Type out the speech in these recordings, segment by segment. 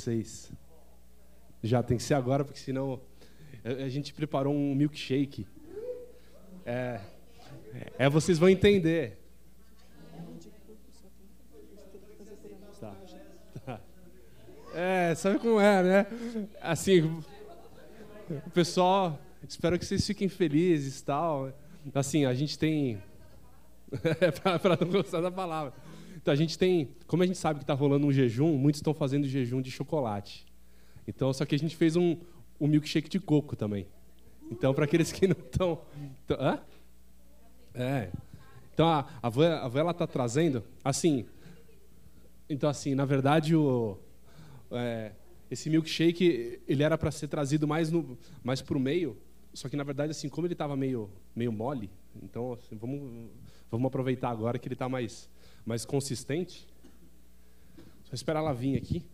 vocês. Já tem que ser agora, porque senão a gente preparou um milkshake. Vocês vão entender. Tá. Sabe como é, né? Assim, o pessoal, espero que vocês fiquem felizes e tal. Assim, a gente tem... para não gostar da palavra. Então, a gente tem... Como a gente sabe que está rolando um jejum, muitos estão fazendo jejum de chocolate. Então, só que a gente fez um milkshake de coco também. Então, para aqueles que não estão... Então, a Van, ela está trazendo... Assim... Então, assim, na verdade, esse milkshake, ele era para ser trazido mais para o meio, só que, na verdade, assim, como ele estava meio mole, então, assim, vamos aproveitar agora que ele está mais consistente. Só esperar ela vir aqui.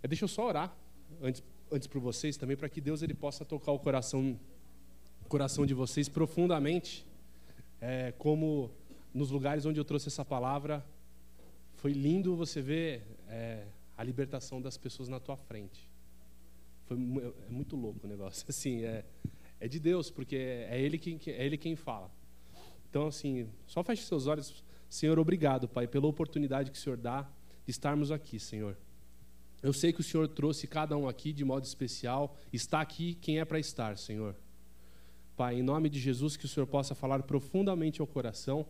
Deixa eu só orar antes para vocês também, para que Deus ele possa tocar o coração de vocês profundamente, como nos lugares onde eu trouxe essa palavra. Foi lindo você ver a libertação das pessoas na tua frente. É muito louco o negócio. Assim, é de Deus, porque é Ele quem fala. Então, assim, só feche seus olhos. Senhor, obrigado, Pai, pela oportunidade que o Senhor dá de estarmos aqui, Senhor. Eu sei que o Senhor trouxe cada um aqui de modo especial. Está aqui quem é para estar, Senhor. Pai, em nome de Jesus, que o Senhor possa falar profundamente ao coração.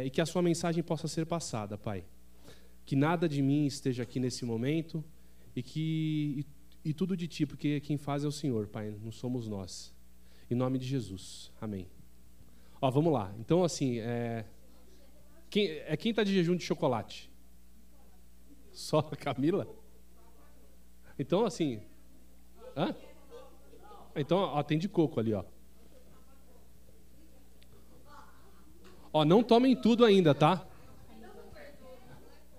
E que a sua mensagem possa ser passada, Pai. Que nada de mim esteja aqui nesse momento e tudo de Ti, porque quem faz é o Senhor, Pai, não somos nós. Em nome de Jesus, amém. Vamos lá. Então, assim, quem está de jejum de chocolate? Só a Camila? Então, assim... Então, tem de coco ali, ó. Não tomem tudo ainda, tá?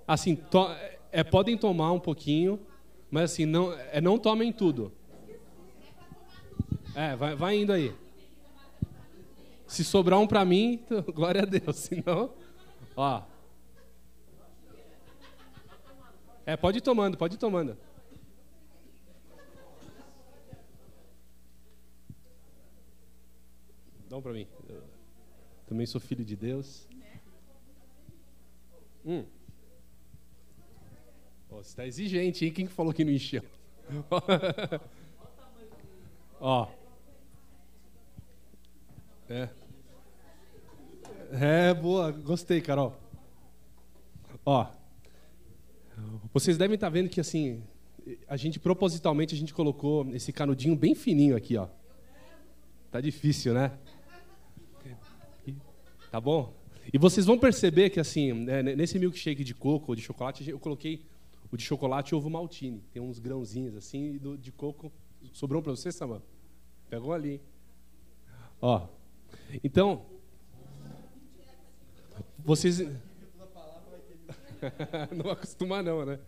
Assim, podem tomar um pouquinho, mas assim, não tomem tudo. Vai indo aí. Se sobrar um para mim, então, glória a Deus. Senão, pode ir tomando, pode ir tomando. Dá um para mim. Também sou filho de Deus. Você está exigente, hein? Quem falou que não encheu? Boa. Gostei, Carol. Vocês devem estar vendo que, assim, propositalmente, a gente colocou esse canudinho bem fininho aqui, ó. Tá difícil, né? Tá bom? E vocês vão perceber que, assim, nesse milkshake de coco ou de chocolate, eu coloquei o de chocolate e ovo maltine. Tem uns grãozinhos, assim, e de coco. Sobrou um para você, Samã? Pegou ali. Então, vocês... Não acostuma não, né?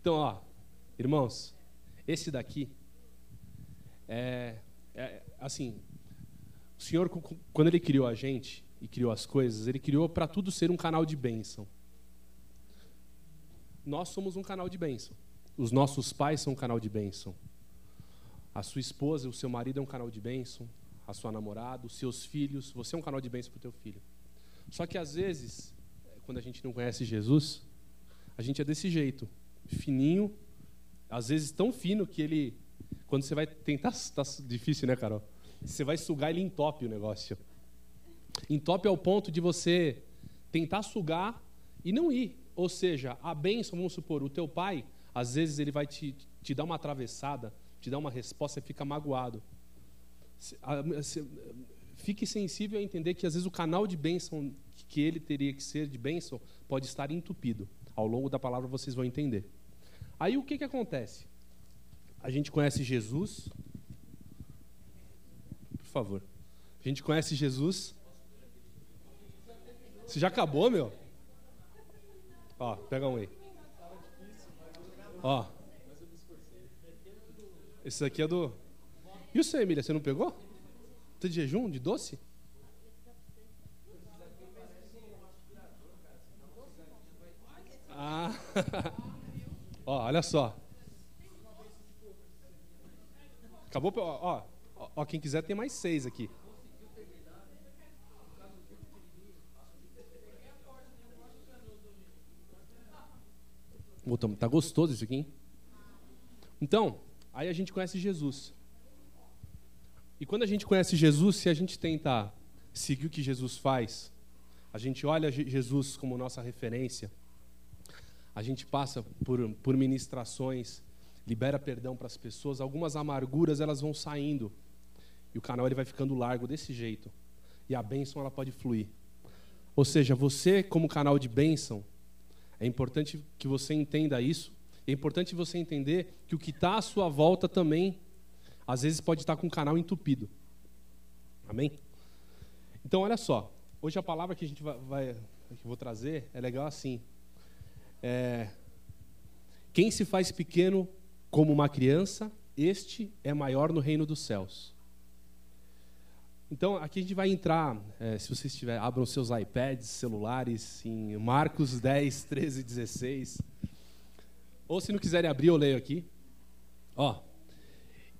Então, irmãos, esse daqui assim, o Senhor, quando Ele criou a gente e criou as coisas, Ele criou para tudo ser um canal de bênção. Nós somos um canal de bênção. Os nossos pais são um canal de bênção. A sua esposa, o seu marido é um canal de bênção. A sua namorada, os seus filhos, você é um canal de bênção para o teu filho. Só que às vezes, quando a gente não conhece Jesus, a gente é desse jeito, fininho, às vezes tão fino que ele, quando você vai tentar, tá difícil, né, Carol? Você vai sugar, ele entope o negócio. Entope ao ponto de você tentar sugar e não ir. Ou seja, a bênção, vamos supor, o teu pai, às vezes ele vai te dar uma atravessada, te dar uma resposta e fica magoado. Fique sensível a entender que às vezes o canal de bênção que ele teria que ser de bênção pode estar entupido. Ao longo da palavra vocês vão entender. Aí o que acontece? A gente conhece Jesus. Por favor. A gente conhece Jesus. Você já acabou, meu? Pega um aí. Esse aqui é do... E você, Emília, você não pegou? Tá de jejum, de doce? Olha só. Acabou, ó, quem quiser tem mais 6 aqui. Tá gostoso isso aqui, hein? Então, aí a gente conhece Jesus. E quando a gente conhece Jesus, se a gente tenta seguir o que Jesus faz, a gente olha Jesus como nossa referência, a gente passa por ministrações, libera perdão para as pessoas, algumas amarguras elas vão saindo e o canal ele vai ficando largo desse jeito e a bênção ela pode fluir. Ou seja, você como canal de bênção, é importante que você entenda isso, é importante você entender que o que está à sua volta também, às vezes pode estar com o canal entupido. Amém? Então olha só, hoje a palavra que a gente que eu vou trazer é legal assim. Quem se faz pequeno como uma criança, este é maior no reino dos céus. Então, aqui a gente vai entrar, se vocês tiverem, abram seus iPads, celulares, em Marcos 10, 13 e 16. Ou se não quiserem abrir, eu leio aqui. Ó,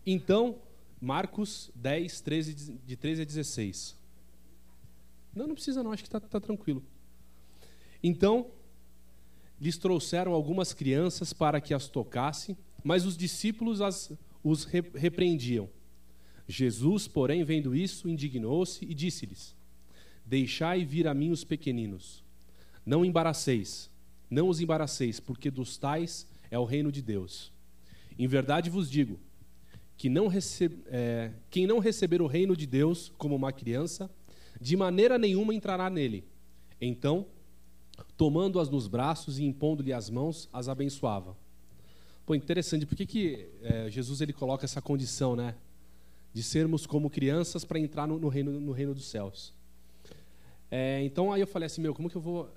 então, Marcos 10, 13, de 13 a 16. Não precisa não, acho que está tranquilo. Então, lhes trouxeram algumas crianças para que as tocasse, mas os discípulos os repreendiam. Jesus, porém, vendo isso, indignou-se e disse-lhes: deixai vir a mim os pequeninos. Não os embaraceis, porque dos tais é o reino de Deus. Em verdade vos digo, que quem não receber o reino de Deus como uma criança, de maneira nenhuma entrará nele. Então, tomando-as nos braços e impondo-lhe as mãos, as abençoava. Pô, interessante, por que Jesus ele coloca essa condição, né? De sermos como crianças para entrar no reino dos céus. Então aí eu falei assim, como que eu vou...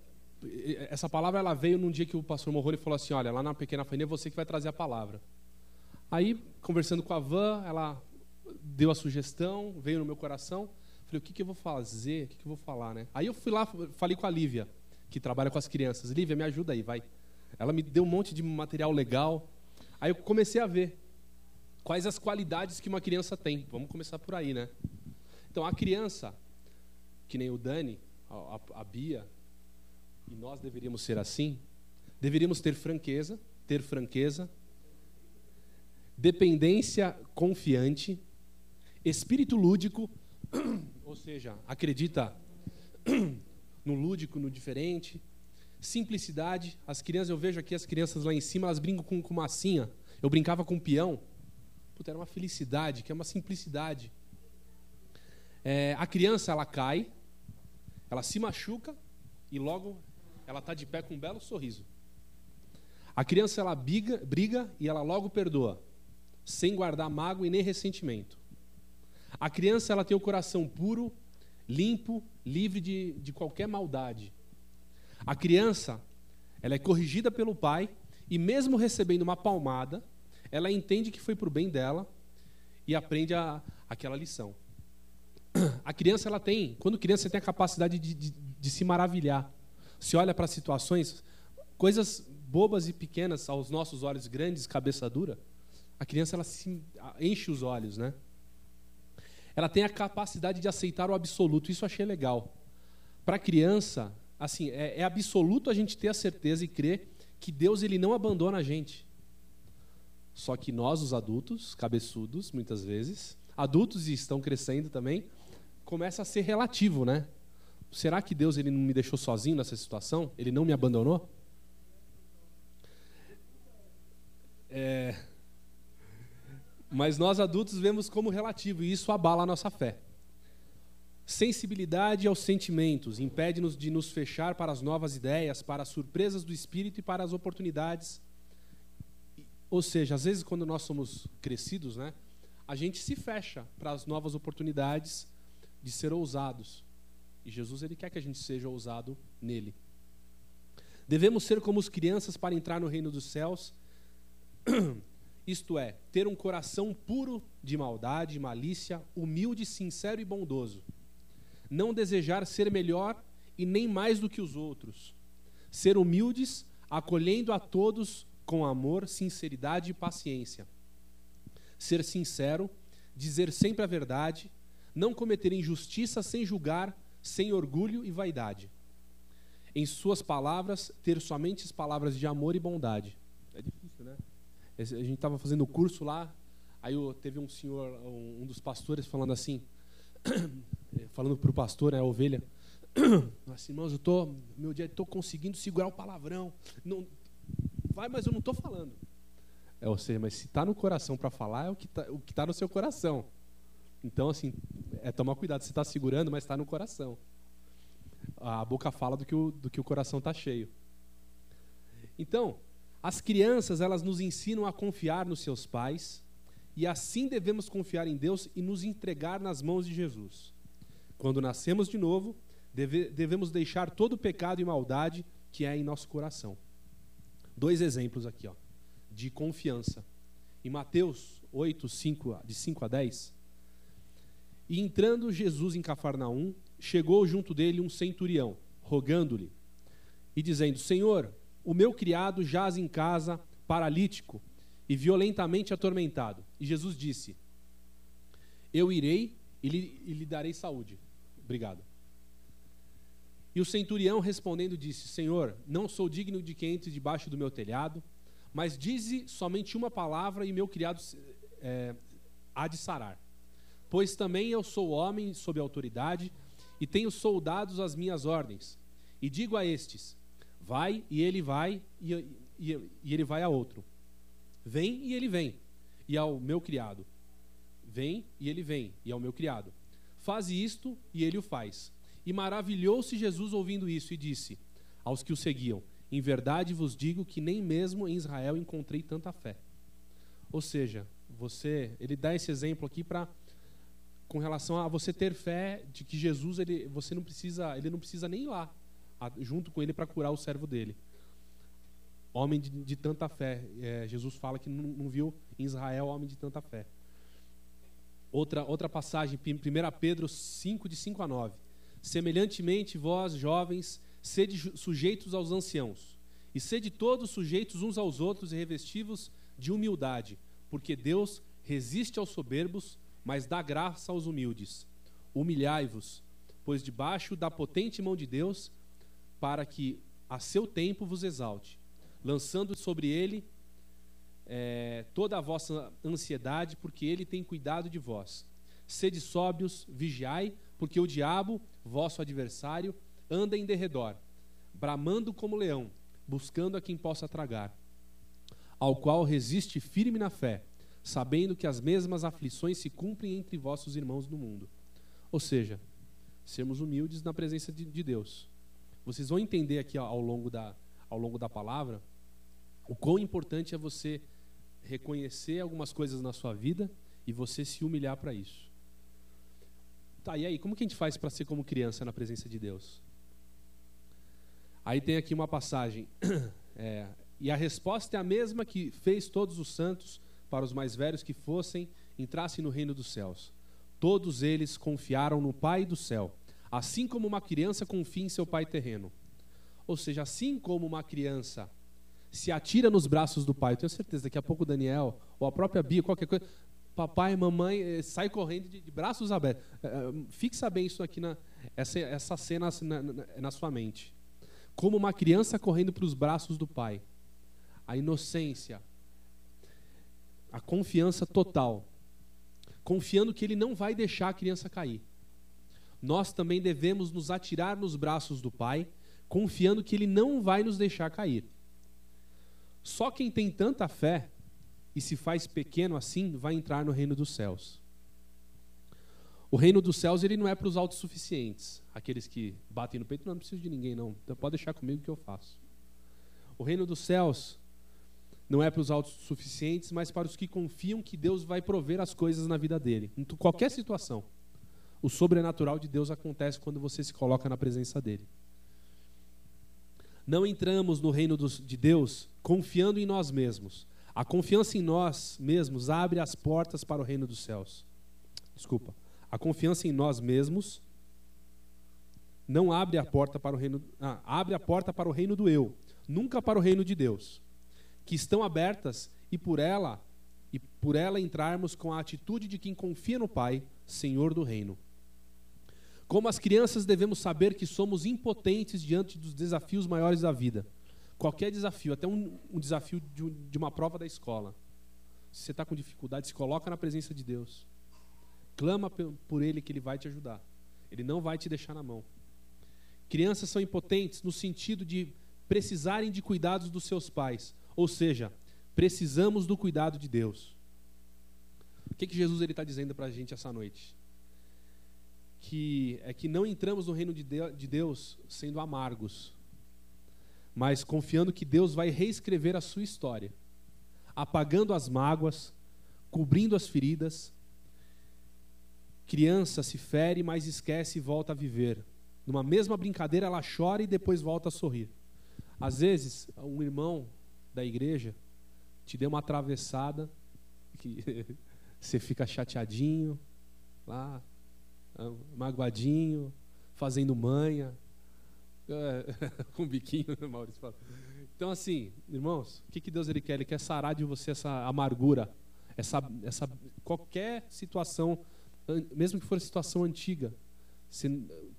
Essa palavra ela veio num dia que o pastor Morrone falou assim, olha, lá na Pequena Fainia é você que vai trazer a palavra. Aí, conversando com a Van, ela deu a sugestão, veio no meu coração, falei, o que eu vou fazer, o que eu vou falar, né? Aí eu fui lá, falei com a Lívia, que trabalha com as crianças. Lívia, me ajuda aí, vai. Ela me deu um monte de material legal. Aí eu comecei a ver quais as qualidades que uma criança tem. Vamos começar por aí, né? Então, a criança, que nem o Dani, a Bia, e nós deveríamos ser assim, deveríamos ter franqueza, dependência confiante, espírito lúdico, ou seja, acredita no lúdico, no diferente, simplicidade. As crianças, eu vejo aqui as crianças lá em cima, elas brincam com massinha. Eu brincava com peão. Puta, era uma felicidade, que é uma simplicidade. A criança, ela cai, ela se machuca e logo ela está de pé com um belo sorriso. A criança, ela briga e ela logo perdoa, sem guardar mágoa e nem ressentimento. A criança, ela tem o coração puro, limpo, livre de qualquer maldade. A criança, ela é corrigida pelo pai e mesmo recebendo uma palmada, ela entende que foi para o bem dela e aprende aquela lição. A criança, quando criança, você tem a capacidade de se maravilhar. Você olha para situações, coisas bobas e pequenas aos nossos olhos grandes, cabeça dura, a criança ela se enche os olhos, né? Ela tem a capacidade de aceitar o absoluto, isso eu achei legal. Para a criança, assim, é absoluto a gente ter a certeza e crer que Deus ele não abandona a gente. Só que nós, os adultos, cabeçudos, muitas vezes, adultos e estão crescendo também, começa a ser relativo, né? Será que Deus ele não me deixou sozinho nessa situação? Ele não me abandonou? Mas nós adultos vemos como relativo e isso abala a nossa fé. Sensibilidade aos sentimentos impede-nos de nos fechar para as novas ideias, para as surpresas do Espírito e para as oportunidades. Ou seja, às vezes quando nós somos crescidos, né, a gente se fecha para as novas oportunidades de ser ousados. E Jesus ele quer que a gente seja ousado nele. Devemos ser como as crianças para entrar no reino dos céus, isto é, ter um coração puro de maldade, malícia, humilde, sincero e bondoso. Não desejar ser melhor e nem mais do que os outros. Ser humildes, acolhendo a todos com amor, sinceridade e paciência. Ser sincero dizer sempre a verdade, não cometer injustiça sem julgar, sem orgulho e vaidade. Em suas palavras, ter somente as palavras de amor e bondade. É difícil, né? A gente estava fazendo o curso lá, aí teve um senhor, um dos pastores, falando assim, falando para o pastor, a ovelha, assim, irmãos, meu dia estou conseguindo segurar o palavrão. Não, vai, mas eu não estou falando. Ou seja, mas se está no coração para falar, é o que tá no seu coração. Então, assim, é tomar cuidado. Você está segurando, mas está no coração. A boca fala do que o coração está cheio. Então, as crianças, elas nos ensinam a confiar nos seus pais, e assim devemos confiar em Deus e nos entregar nas mãos de Jesus. Quando nascemos de novo, devemos deixar todo o pecado e maldade que é em nosso coração. 2 exemplos aqui, de confiança. Em Mateus 8, de 5 a 10, e entrando Jesus em Cafarnaum, chegou junto dele um centurião, rogando-lhe, e dizendo, Senhor, o meu criado jaz em casa, paralítico e violentamente atormentado. E Jesus disse, eu irei e lhe darei saúde. Obrigado. E o centurião respondendo disse, Senhor, não sou digno de que entre debaixo do meu telhado, mas dize somente uma palavra e meu criado há de sarar. Pois também eu sou homem sob autoridade e tenho soldados às minhas ordens. E digo a estes, vai, e ele vai, e ele vai a outro. Vem, e ele vem, e ao meu criado. Vem, e ele vem, e ao meu criado. Faze isto, e ele o faz. E maravilhou-se Jesus ouvindo isso, e disse aos que o seguiam, em verdade vos digo que nem mesmo em Israel encontrei tanta fé. Ou seja, ele dá esse exemplo aqui com relação a você ter fé de que Jesus, ele não precisa nem ir lá junto com ele para curar o servo dele. Homem de tanta fé. Jesus fala que não viu em Israel homem de tanta fé. Outra passagem, 1 Pedro 5, de 5 a 9. Semelhantemente, vós, jovens, sede sujeitos aos anciãos, e sede todos sujeitos uns aos outros e revestivos de humildade, porque Deus resiste aos soberbos, mas dá graça aos humildes. Humilhai-vos, pois debaixo da potente mão de Deus, para que a seu tempo vos exalte, lançando sobre ele toda a vossa ansiedade, porque ele tem cuidado de vós. Sede sóbrios, vigiai, porque o diabo, vosso adversário, anda em derredor, bramando como leão, buscando a quem possa tragar, ao qual resiste firme na fé, sabendo que as mesmas aflições se cumprem entre vossos irmãos no mundo. Ou seja, sermos humildes na presença de Deus. Vocês vão entender aqui ao longo da palavra o quão importante é você reconhecer algumas coisas na sua vida e você se humilhar para isso. Tá, e aí, como que a gente faz para ser como criança na presença de Deus? Aí tem aqui uma passagem. E a resposta é a mesma que fez todos os santos para os mais velhos que entrassem no reino dos céus. Todos eles confiaram no Pai do céu, assim como uma criança confia em seu pai terreno. Ou seja, assim como uma criança se atira nos braços do pai, eu tenho certeza, daqui a pouco o Daniel, ou a própria Bia, qualquer coisa, papai, mamãe, sai correndo de braços abertos. Fixa bem isso aqui, essa cena na sua mente. Como uma criança correndo para os braços do pai. A inocência, a confiança total, confiando que ele não vai deixar a criança cair. Nós também devemos nos atirar nos braços do Pai, confiando que ele não vai nos deixar cair. Só quem tem tanta fé e se faz pequeno assim, vai entrar no reino dos céus. O reino dos céus, ele não é para os autossuficientes, aqueles que batem no peito, não preciso de ninguém não, então pode deixar comigo que eu faço. O reino dos céus não é para os autossuficientes, mas para os que confiam que Deus vai prover as coisas na vida dele, em qualquer situação. O sobrenatural de Deus acontece quando você se coloca na presença dele. Não entramos no reino de Deus confiando em nós mesmos. A confiança em nós mesmos abre as portas para o reino dos céus. Desculpa. A confiança em nós mesmos não abre a porta para o reino... abre a porta para o reino do eu, nunca para o reino de Deus, que estão abertas e por por ela entrarmos com a atitude de quem confia no Pai, Senhor do reino. Como as crianças, devemos saber que somos impotentes diante dos desafios maiores da vida. Qualquer desafio, até um desafio de uma prova da escola. Se você está com dificuldade, se coloca na presença de Deus. Clama por Ele que Ele vai te ajudar. Ele não vai te deixar na mão. Crianças são impotentes no sentido de precisarem de cuidados dos seus pais. Ou seja, precisamos do cuidado de Deus. O que Jesus está dizendo para a gente essa noite? Que não entramos no reino de Deus sendo amargos, mas confiando que Deus vai reescrever a sua história, apagando as mágoas, cobrindo as feridas. Criança se fere, mas esquece e volta a viver. Numa mesma brincadeira, ela chora e depois volta a sorrir. Às vezes, um irmão da igreja te deu uma atravessada, que você fica chateadinho, lá, magoadinho, fazendo manha, com biquinho, Maurício fala. Então, assim, irmãos, o que Deus quer? Ele quer sarar de você essa amargura, essa qualquer situação, mesmo que for situação antiga. Você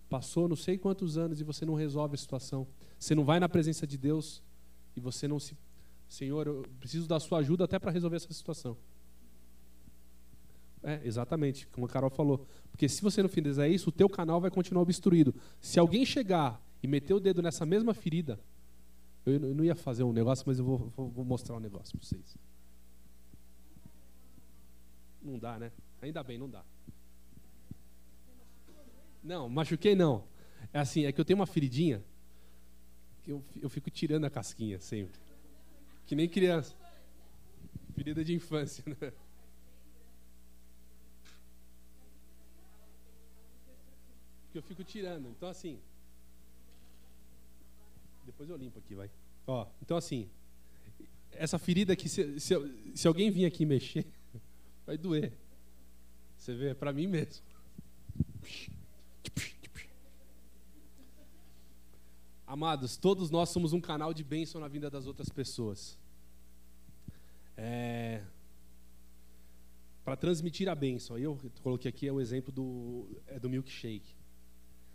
passou não sei quantos anos e você não resolve a situação. Você não vai na presença de Deus e você não se... Senhor, eu preciso da sua ajuda até para resolver essa situação. Exatamente, como a Carol falou. Porque se você não fizer isso, o teu canal vai continuar obstruído. Se alguém chegar e meter o dedo nessa mesma ferida, eu não ia fazer um negócio, mas eu vou mostrar um negócio para vocês. Não dá, né? Ainda bem, não dá. Não, machuquei não. É assim, é que eu tenho uma feridinha que eu fico tirando a casquinha sempre. Que nem criança. Ferida de infância, né? Que eu fico tirando. Então, assim... Depois eu limpo aqui, vai. Ó, então, assim... Essa ferida aqui, se alguém vir aqui mexer, vai doer. Você vê? É pra mim mesmo. Amados, todos nós somos um canal de bênção na vida das outras pessoas. Para transmitir a bênção. Aí eu coloquei aqui o exemplo do milkshake.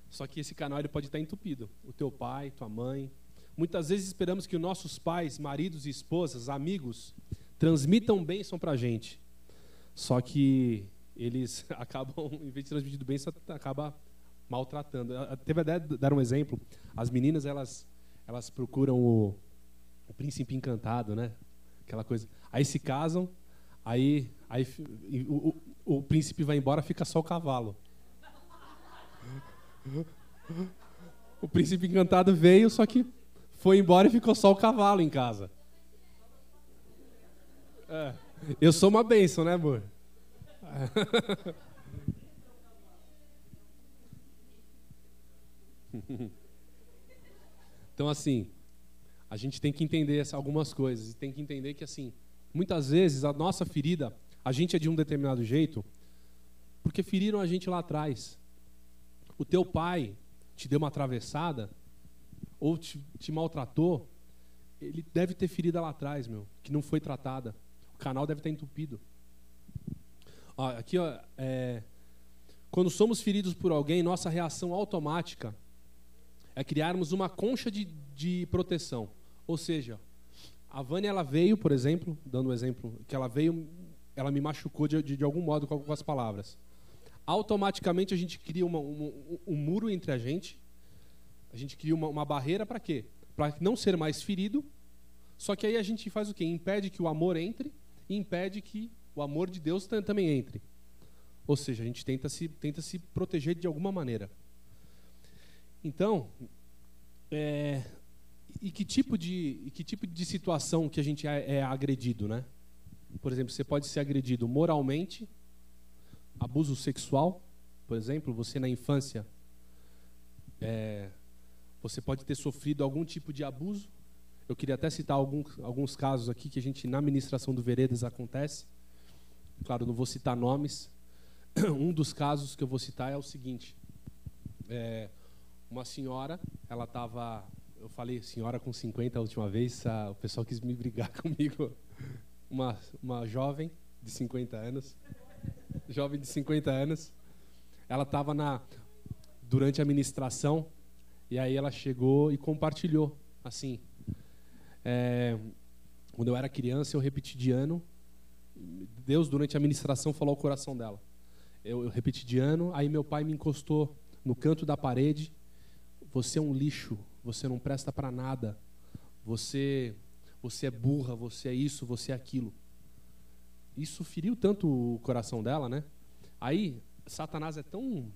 Só que esse canal ele pode estar entupido. O teu pai, tua mãe. Muitas vezes esperamos que os nossos pais, maridos e esposas, amigos, transmitam bênção para a gente. Só que eles acabam, em vez de transmitir bênção, acaba maltratando. Teve até dar um exemplo. As meninas, elas procuram o príncipe encantado, né? Aquela coisa. Aí se casam, aí o príncipe vai embora, fica só o cavalo. O príncipe encantado veio, só que foi embora e ficou só o cavalo em casa. Eu sou uma bênção, né, amor? Então, assim, a gente tem que entender algumas coisas. E tem que entender que, assim, muitas vezes a nossa ferida, a gente é de um determinado jeito, porque feriram a gente lá atrás. O teu pai te deu uma atravessada, ou te maltratou, ele deve ter ferida lá atrás, que não foi tratada. O canal deve estar entupido. Ó, aqui, ó, quando somos feridos por alguém, nossa reação automática é criarmos uma concha de proteção. Ou seja, a Vânia, ela veio, por exemplo, dando um exemplo, que ela veio, ela me machucou de algum modo com as palavras. Automaticamente a gente cria um muro entre a gente cria uma barreira para quê? Para não ser mais ferido, só que aí a gente faz o quê? Impede que o amor entre e impede que o amor de Deus também entre. Ou seja, a gente tenta se proteger de alguma maneira. Então, e que tipo de situação que a gente é agredido, né? Por exemplo, você pode ser agredido moralmente, abuso sexual, por exemplo, você na infância, você pode ter sofrido algum tipo de abuso. Eu queria até citar alguns casos aqui que a gente, na ministração do Veredas, acontece. Claro, não vou citar nomes. Um dos casos que eu vou citar é o seguinte. Uma senhora, ela estava... Eu falei senhora com 50 a última vez, o pessoal quis me brigar comigo. Uma jovem, de 50 anos. Jovem de 50 anos. Ela estava durante a ministração, e aí ela chegou e compartilhou, assim, quando eu era criança, eu repeti de ano, Deus, durante a ministração, falou ao coração dela. Eu repeti de ano, aí meu pai me encostou no canto da parede. Você é um lixo, você não presta para nada, você é burra, você é isso, você é aquilo. Isso feriu tanto o coração dela, né? Aí, Satanás é tão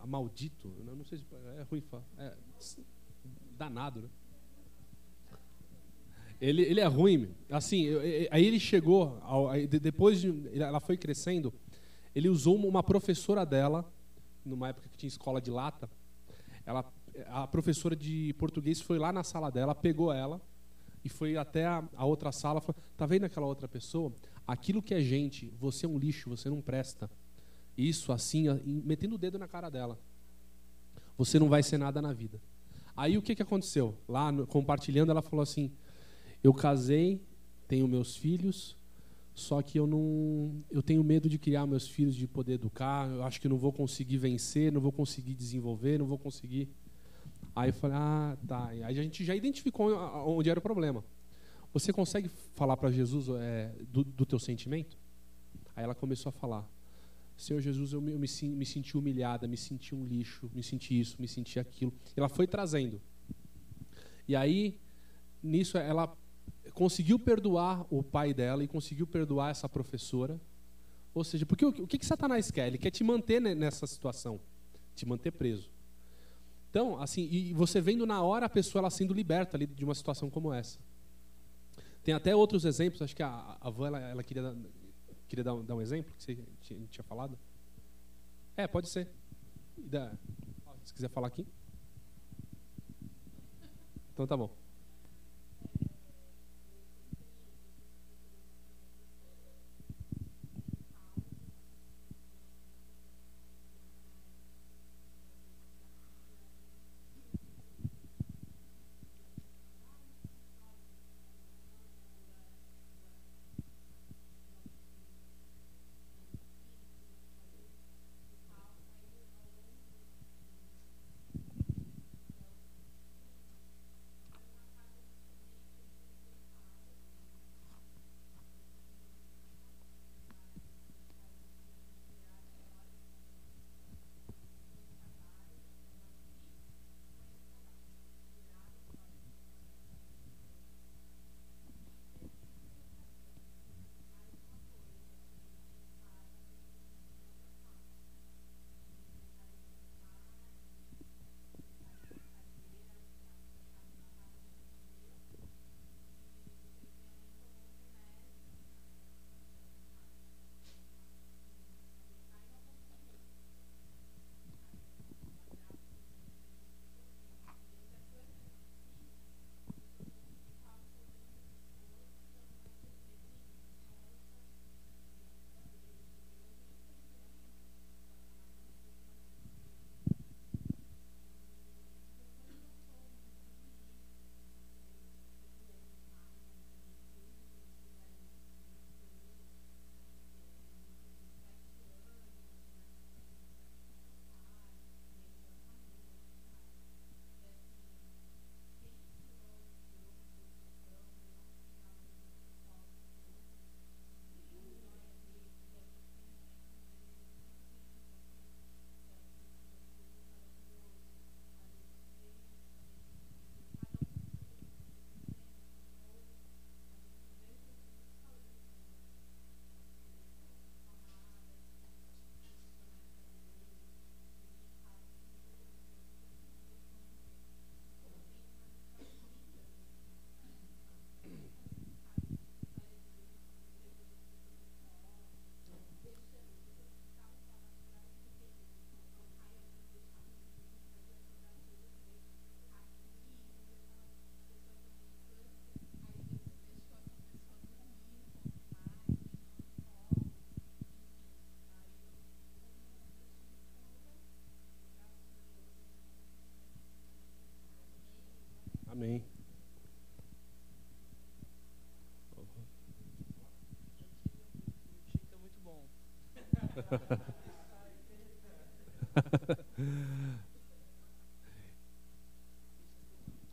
maldito, eu não sei se é ruim falar, danado, né? Ele é ruim, assim, aí ele chegou, depois ela foi crescendo, ele usou uma professora dela, numa época que tinha escola de lata, a professora de português foi lá na sala dela, pegou ela e foi até a outra sala, falou, tá vendo aquela outra pessoa? Aquilo que é gente, você é um lixo, você não presta. Isso, assim, metendo o dedo na cara dela. Você não vai ser nada na vida. Aí o que aconteceu? Lá, compartilhando, ela falou assim, eu casei, tenho meus filhos, só que eu tenho medo de criar meus filhos, de poder educar, eu acho que não vou conseguir vencer, não vou conseguir desenvolver, não vou conseguir. Aí eu falei, tá. Aí a gente já identificou onde era o problema. Você consegue falar para Jesus do teu sentimento? Aí ela começou a falar, Senhor Jesus, eu me senti humilhada, me senti um lixo, me senti isso, me senti aquilo. Ela foi trazendo. E aí, nisso, ela conseguiu perdoar o pai dela e conseguiu perdoar essa professora. Ou seja, porque o que Satanás quer? Ele quer te manter nessa situação, te manter preso. Então, assim, e você vendo na hora a pessoa ela sendo liberta ali de uma situação como essa. Tem até outros exemplos, acho que a Van, ela queria dar um exemplo, que você tinha falado. Pode ser. Se quiser falar aqui. Então tá bom.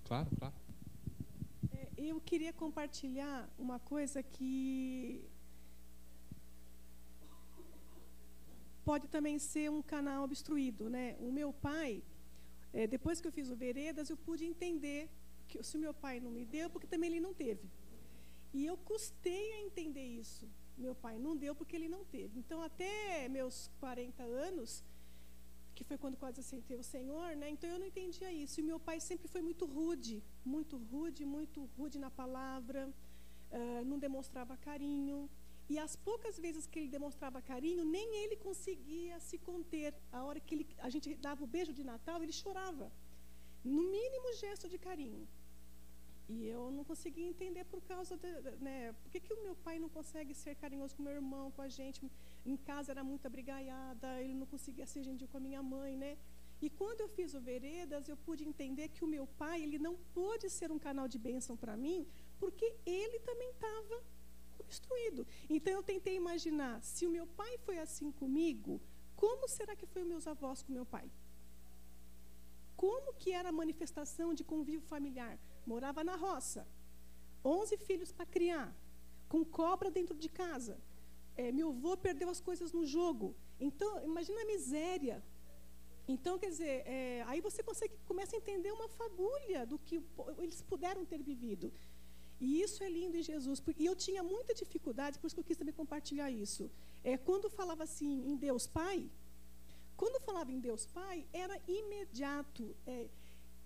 Claro, claro. Eu queria compartilhar uma coisa que pode também ser um canal obstruído, né? O meu pai, depois que eu fiz o Veredas, eu pude entender que se o meu pai não me deu, porque também ele não teve. E eu custei a entender isso. Meu pai não deu porque ele não teve. Então, até meus 40 anos, que foi quando quase aceitei o Senhor, né? Então eu não entendia isso. E meu pai sempre foi muito rude na palavra, não demonstrava carinho. E as poucas vezes que ele demonstrava carinho, nem ele conseguia se conter. A hora que a gente dava o beijo de Natal, ele chorava. No mínimo gesto de carinho. E eu não conseguia entender por causa né? Por que o meu pai não consegue ser carinhoso com o meu irmão, com a gente? Em casa era muito abrigaiada, ele não conseguia ser gentil com a minha mãe, né? E quando eu fiz o Veredas, eu pude entender que o meu pai, ele não pôde ser um canal de bênção para mim, porque ele também estava obstruído. Então eu tentei imaginar, se o meu pai foi assim comigo, como será que foi os meus avós com o meu pai? Como que era a manifestação de convívio familiar? Morava na roça, 11 filhos para criar, com cobra dentro de casa. Meu avô perdeu as coisas no jogo. Então, imagina a miséria. Então, quer dizer, aí você começa a entender uma fagulha do que eles puderam ter vivido. E isso é lindo em Jesus. E eu tinha muita dificuldade, por isso que eu quis também compartilhar isso. Quando falava assim, em Deus Pai, quando falava em Deus Pai, era imediato.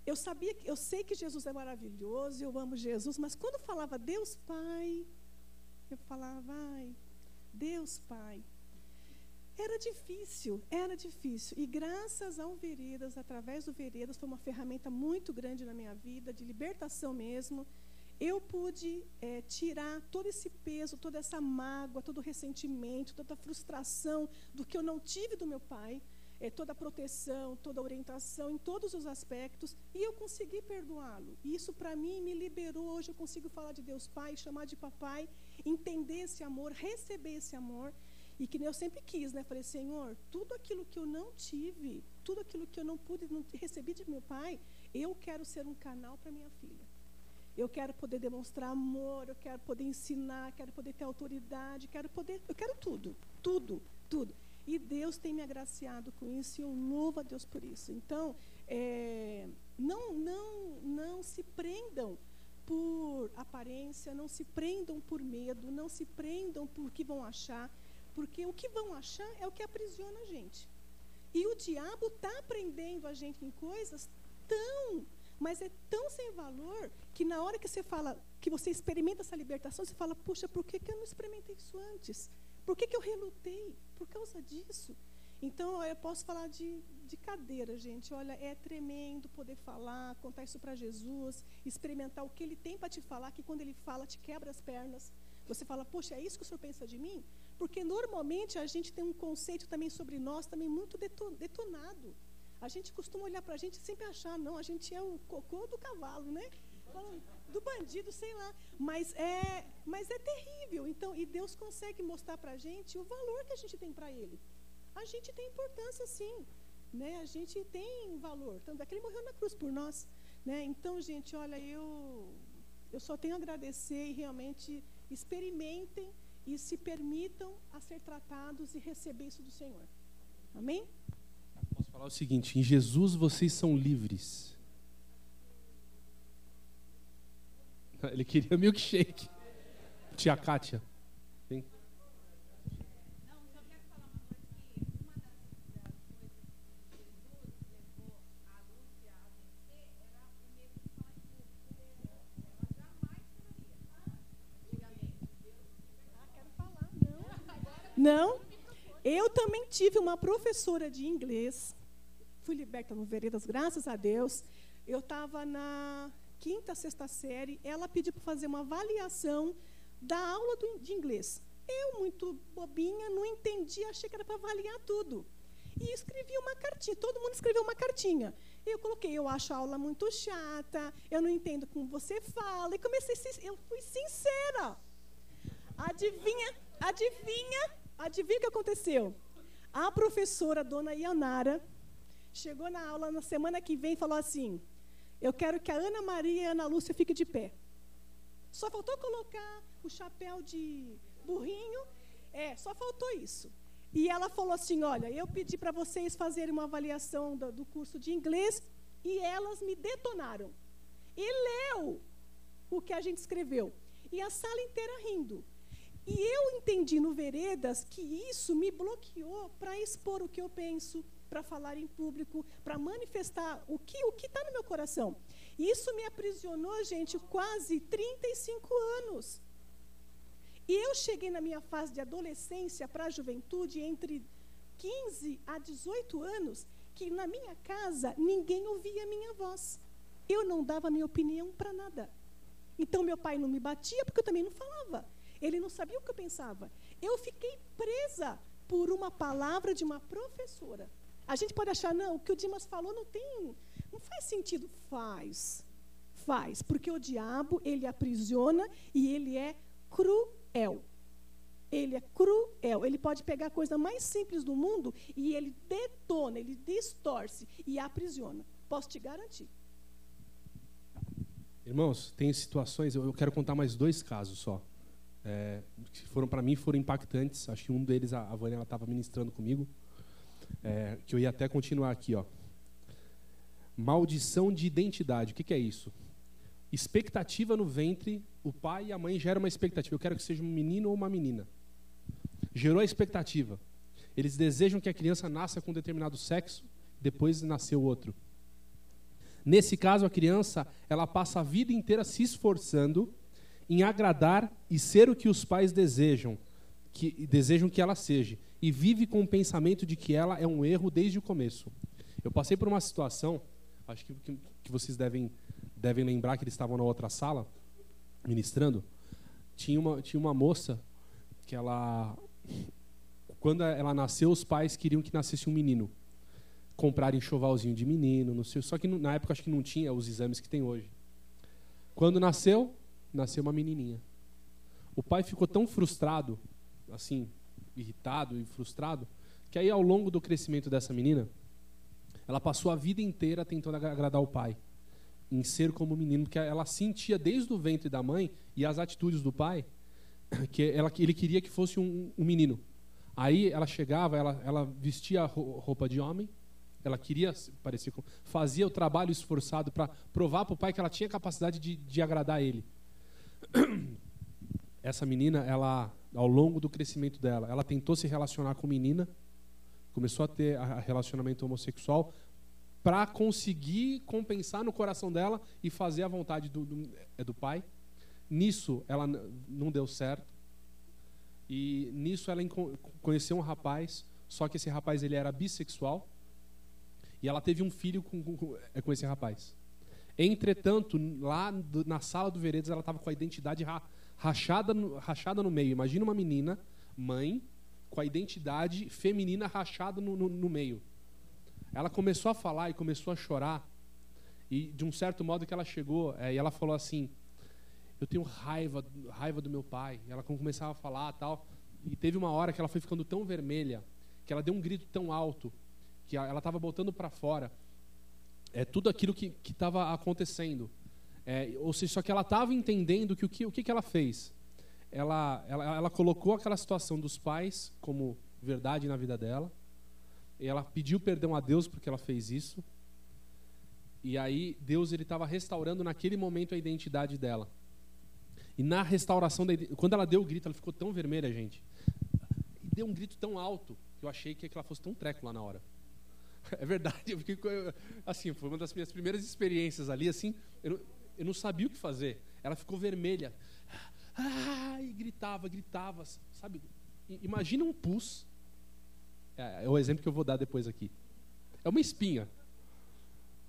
Eu sei que Jesus é maravilhoso, eu amo Jesus, mas quando falava Deus Pai, eu falava, ai, Deus Pai. Era difícil. E graças ao Veredas, através do Veredas, foi uma ferramenta muito grande na minha vida, de libertação mesmo. Eu pude tirar todo esse peso, toda essa mágoa, todo o ressentimento, toda a frustração do que eu não tive do meu pai, toda a proteção, toda a orientação, em todos os aspectos, e eu consegui perdoá-lo. E isso, para mim, me liberou. Hoje eu consigo falar de Deus Pai, chamar de papai, entender esse amor, receber esse amor. E que eu sempre quis, né? Falei, Senhor, tudo aquilo que eu não tive, tudo aquilo que eu não pude, não recebi de meu pai, eu quero ser um canal para minha filha. Eu quero poder demonstrar amor, eu quero poder ensinar, quero poder ter autoridade, eu quero tudo. E Deus tem me agraciado com isso e eu louvo a Deus por isso. Então, não se prendam por aparência, não se prendam por medo, não se prendam por o que vão achar, porque o que vão achar é o que aprisiona a gente. E o diabo está prendendo a gente em coisas mas é tão sem valor, que na hora que você fala, que você experimenta essa libertação, você fala, puxa, por que eu não experimentei isso antes? Por que eu relutei? Por causa disso. Então, eu posso falar de cadeira, gente. Olha, é tremendo poder falar, contar isso para Jesus, experimentar o que Ele tem para te falar, que quando Ele fala, te quebra as pernas. Você fala, poxa, é isso que o Senhor pensa de mim? Porque, normalmente, a gente tem um conceito também sobre nós, também muito detonado. A gente costuma olhar para a gente e sempre achar, não, a gente é o cocô do cavalo, né? Do bandido, sei lá. Mas é terrível. Então, e Deus consegue mostrar para a gente o valor que a gente tem para Ele. A gente tem importância, sim. Né? A gente tem valor. Tanto é que Ele morreu na cruz por nós. Né? Então, gente, olha, eu só tenho a agradecer e realmente experimentem e se permitam a ser tratados e receber isso do Senhor. Amém? Posso falar o seguinte, em Jesus vocês são livres. Ele queria milkshake. Tia Kátia. Vem. Não, só quero falar uma coisa, que uma das coisas que Jesus levou a Lúcia a vencer era o medo de falar em público. Ela jamais falaria. Antigamente, Deus... quero falar. Não. Eu também tive uma professora de inglês. Fui liberta no Veredas, graças a Deus. Eu estava na 5ª, 6ª série. Ela pediu para fazer uma avaliação da aula de inglês. Eu, muito bobinha, não entendi, achei que era para avaliar tudo. E escrevi uma cartinha, todo mundo escreveu uma cartinha. Eu coloquei, eu acho a aula muito chata, eu não entendo como você fala. E eu fui sincera. Adivinha o que aconteceu? A professora, dona Ianara, chegou na aula na semana que vem e falou assim: eu quero que a Ana Maria e a Ana Lúcia fiquem de pé. Só faltou colocar o chapéu de burrinho, só faltou isso. E ela falou assim: olha, eu pedi para vocês fazerem uma avaliação do curso de inglês e elas me detonaram. E leu o que a gente escreveu. E a sala inteira rindo. E eu entendi no Veredas que isso me bloqueou para expor o que eu penso, para falar em público, para manifestar o que está no meu coração. E isso me aprisionou, gente, quase 35 anos. E eu cheguei na minha fase de adolescência para a juventude, entre 15 a 18 anos, que na minha casa ninguém ouvia a minha voz. Eu não dava minha opinião para nada. Então, meu pai não me batia, porque eu também não falava. Ele não sabia o que eu pensava. Eu fiquei presa por uma palavra de uma professora. A gente pode achar, não, o que o Dimas falou não faz sentido. Faz, porque o diabo, ele aprisiona e ele é cruel. Ele é cruel. Ele pode pegar a coisa mais simples do mundo e ele detona, ele distorce e aprisiona. Posso te garantir. Irmãos, tem situações, eu quero contar mais 2 casos só. Que para mim foram impactantes. Acho que um deles a Vânia estava ministrando comigo, que eu ia até continuar aqui, ó. Maldição de identidade. O que é isso? Expectativa no ventre. O pai e a mãe geram uma expectativa. Eu quero que seja um menino ou uma menina. Gerou a expectativa. Eles desejam que a criança nasça com um determinado sexo, depois nasceu outro. Nesse caso, a criança, ela passa a vida inteira se esforçando em agradar e ser o que os pais desejam que ela seja, e vive com o pensamento de que ela é um erro desde o começo. Eu passei por uma situação, acho que vocês devem lembrar que eles estavam na outra sala, ministrando. Tinha uma moça que quando ela nasceu, os pais queriam que nascesse um menino. Compraram enxovalzinho de menino, não sei, só que na época acho que não tinha os exames que tem hoje. Quando nasceu uma menininha. O pai ficou tão frustrado, assim, irritado e frustrado, que aí ao longo do crescimento dessa menina, ela passou a vida inteira tentando agradar o pai, em ser como menino, porque ela sentia desde o ventre da mãe e as atitudes do pai, que ele queria que fosse um menino. Aí ela chegava, ela vestia roupa de homem, ela queria parecer, fazia o trabalho esforçado para provar para o pai que ela tinha capacidade de agradar ele. Essa menina, ao longo do crescimento dela, ela tentou se relacionar com menina, começou a ter relacionamento homossexual para conseguir compensar no coração dela e fazer a vontade do pai. Nisso, ela não deu certo. E nisso ela conheceu um rapaz, só que esse rapaz ele era bissexual. E ela teve um filho com esse rapaz. Entretanto, lá na sala do Veredas, ela estava com a identidade rachada no meio. Imagina uma menina, mãe, com a identidade feminina rachada no meio. Ela começou a falar e começou a chorar. E, de um certo modo, que ela chegou, e ela falou assim: eu tenho raiva do meu pai. E ela começava a falar tal. E teve uma hora que ela foi ficando tão vermelha, que ela deu um grito tão alto, que ela estava botando para fora tudo aquilo que estava acontecendo. Ou seja, só que ela estava entendendo o que ela fez. Ela colocou aquela situação dos pais como verdade na vida dela. E ela pediu perdão a Deus porque ela fez isso. E aí Deus estava restaurando naquele momento a identidade dela. E na restauração, quando ela deu o grito, ela ficou tão vermelha, gente. E deu um grito tão alto que eu achei que ela fosse tão treco lá na hora. É verdade, eu fiquei, assim, foi uma das minhas primeiras experiências ali, assim, eu não sabia o que fazer. Ela ficou vermelha, e gritava, sabe? Imagina um pus, é o exemplo que eu vou dar depois aqui. É uma espinha.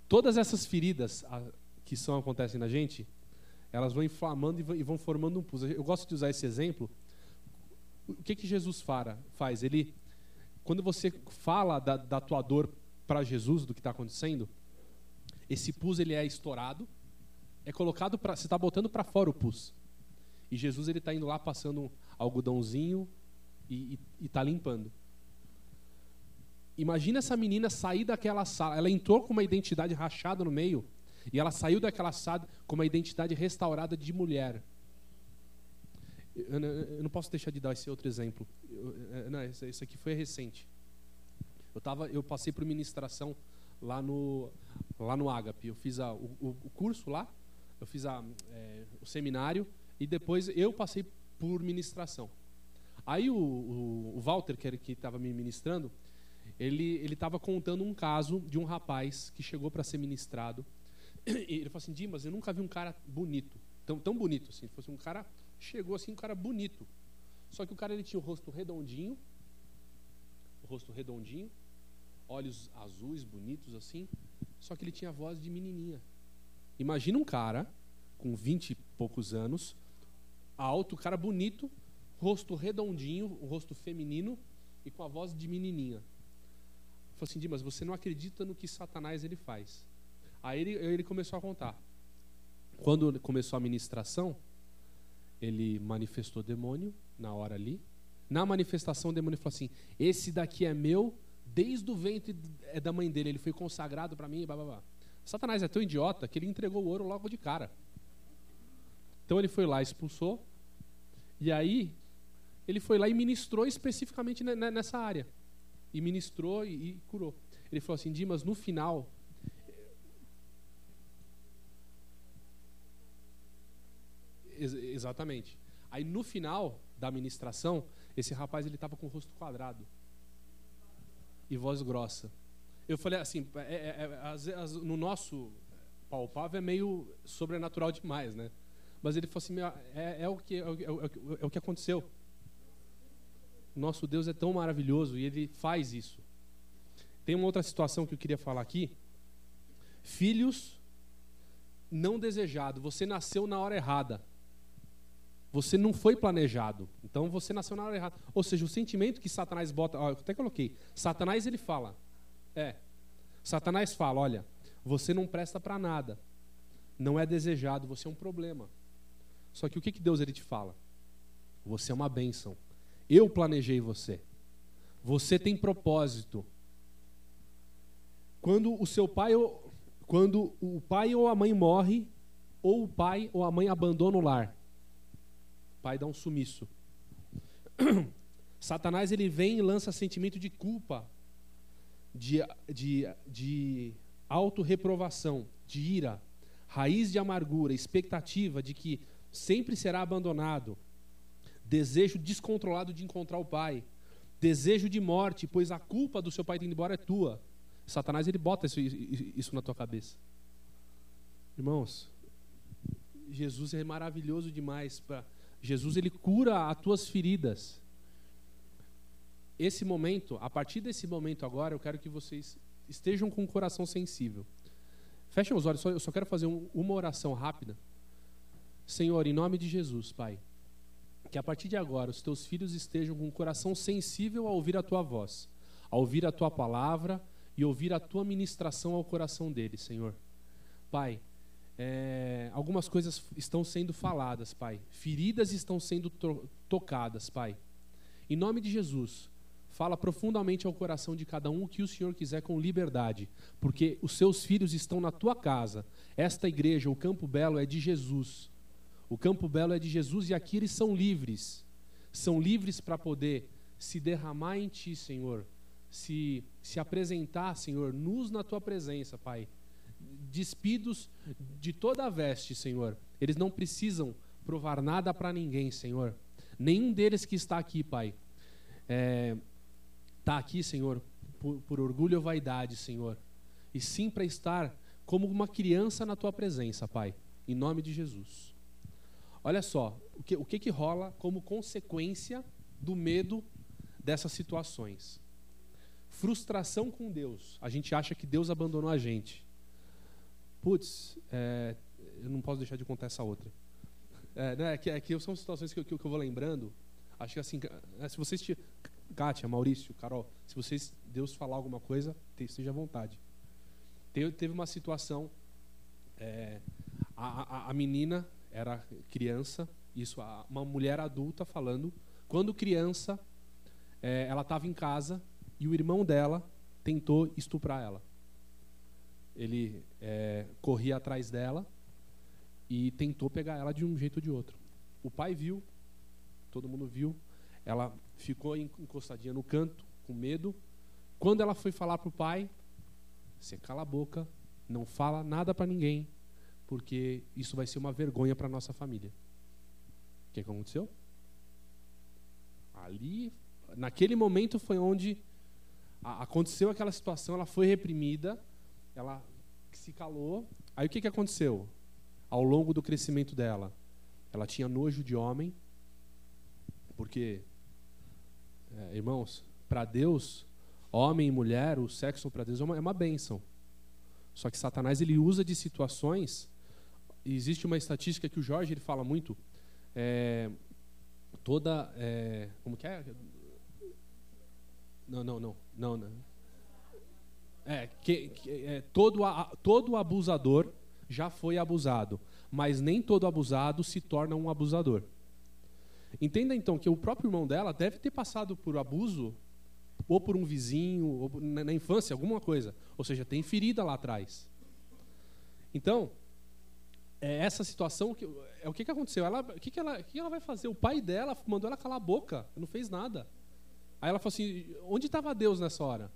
Todas essas feridas que acontecem na gente, elas vão inflamando e vão formando um pus. Eu gosto de usar esse exemplo. O que Jesus faz? Quando você fala da tua dor para Jesus, do que está acontecendo, esse pus ele é estourado, é colocado você está botando para fora o pus. E Jesus ele está indo lá passando um algodãozinho e está limpando. Imagina essa menina sair daquela sala. Ela entrou com uma identidade rachada no meio e ela saiu daquela sala com uma identidade restaurada de mulher. Eu não posso deixar de dar esse outro exemplo. Isso aqui foi recente. Eu passei por ministração lá no Ágape. Eu fiz o curso lá, eu fiz o seminário e depois eu passei por ministração. Aí o Walter, que estava me ministrando, ele estava contando um caso de um rapaz que chegou para ser ministrado. E ele falou assim: Dimas, eu nunca vi um cara bonito, tão bonito assim. Fosse um cara, chegou assim, um cara bonito. Só que o cara, ele tinha o rosto redondinho, olhos azuis, bonitos assim, só que ele tinha a voz de menininha. Imagina um cara com 20 e poucos anos, alto, cara bonito, rosto redondinho, o rosto feminino e com a voz de menininha. Falei assim: Dimas, você não acredita no que Satanás ele faz. Aí ele começou a contar. Quando começou a ministração, ele manifestou demônio na hora ali. Na manifestação, o demônio falou assim: esse daqui é meu desde o ventre da mãe dele, ele foi consagrado para mim, blá, blá, blá. Satanás é tão idiota que ele entregou o ouro logo de cara. Então ele foi lá, expulsou, e aí ele foi lá e ministrou especificamente nessa área. E ministrou e curou. Ele falou assim: Dimas, no final... Exatamente. Aí no final da ministração, esse rapaz ele estava com o rosto quadrado e voz grossa. Eu falei assim, no nosso palpável é meio sobrenatural demais, né? Mas ele falou assim: é o que aconteceu. Nosso Deus é tão maravilhoso e Ele faz isso. Tem uma outra situação que eu queria falar aqui. Filhos não desejados. Você nasceu na hora errada. Você não foi planejado. Então você nasceu na hora errada. Ou seja, o sentimento que Satanás bota... Ó, eu até coloquei. Satanás, ele fala. Satanás fala: olha, você não presta para nada. Não é desejado, você é um problema. Só que o que Deus ele te fala? Você é uma bênção. Eu planejei você. Você tem propósito. Quando o pai ou a mãe morre, ou o pai ou a mãe abandona o lar, o pai dá um sumiço. Satanás ele vem e lança sentimento de culpa, de autorreprovação, de ira, raiz de amargura, expectativa de que sempre será abandonado, desejo descontrolado de encontrar o pai, desejo de morte, pois a culpa do seu pai ter ido embora é tua. Satanás ele bota isso na tua cabeça. Irmãos, Jesus é maravilhoso demais. Jesus ele cura as tuas feridas. Esse momento, a partir desse momento agora, eu quero que vocês estejam com o coração sensível. Fechem os olhos, eu só quero fazer uma oração rápida. Senhor, em nome de Jesus, Pai, que a partir de agora os teus filhos estejam com o coração sensível a ouvir a tua voz, a ouvir a tua palavra e ouvir a tua ministração ao coração deles, Senhor. Pai, algumas coisas estão sendo faladas, Pai. Feridas estão sendo tocadas, Pai. Em nome de Jesus, fala profundamente ao coração de cada um o que o Senhor quiser com liberdade, porque os seus filhos estão na tua casa. Esta igreja, o Campo Belo, é de Jesus. O Campo Belo é de Jesus e aqui eles são livres. São livres para poder se derramar em Ti, Senhor. Se apresentar, Senhor, nus na Tua presença, Pai. Despidos de toda a veste, Senhor. Eles não precisam provar nada para ninguém, Senhor. Nenhum deles que está aqui, Pai, está aqui, Senhor, por orgulho ou vaidade, Senhor. E sim para estar como uma criança na Tua presença, Pai. Em nome de Jesus. Olha só, o que rola como consequência do medo dessas situações? Frustração com Deus. A gente acha que Deus abandonou a gente. Putz, eu não posso deixar de contar essa outra. Que são situações que eu vou lembrando. Acho que assim, se vocês... Kátia, Maurício, Carol, se vocês, Deus falar alguma coisa, esteja à vontade. Teve uma situação, a menina era criança, uma mulher adulta falando, quando criança, ela estava em casa e o irmão dela tentou estuprar ela. Ele corria atrás dela e tentou pegar ela de um jeito ou de outro. O pai viu, todo mundo viu, ela ficou encostadinha no canto, com medo. Quando ela foi falar para o pai, você cala a boca, não fala nada para ninguém, porque isso vai ser uma vergonha para a nossa família. O que aconteceu? Ali, naquele momento foi onde aconteceu aquela situação, ela foi reprimida, ela se calou. Aí o que aconteceu? Ao longo do crescimento dela, ela tinha nojo de homem, porque, irmãos, para Deus, homem e mulher, o sexo para Deus é uma bênção. Só que Satanás, ele usa de situações. Existe uma estatística que o Jorge ele fala muito. Como que é? Não. Todo abusador já foi abusado, mas nem todo abusado se torna um abusador. Entenda então que o próprio irmão dela deve ter passado por abuso, ou por um vizinho, ou na infância, alguma coisa. Ou seja, tem ferida lá atrás. Então, essa situação, o que aconteceu? O que ela vai fazer? O pai dela mandou ela calar a boca, não fez nada. Aí ela falou assim, onde estava Deus nessa hora?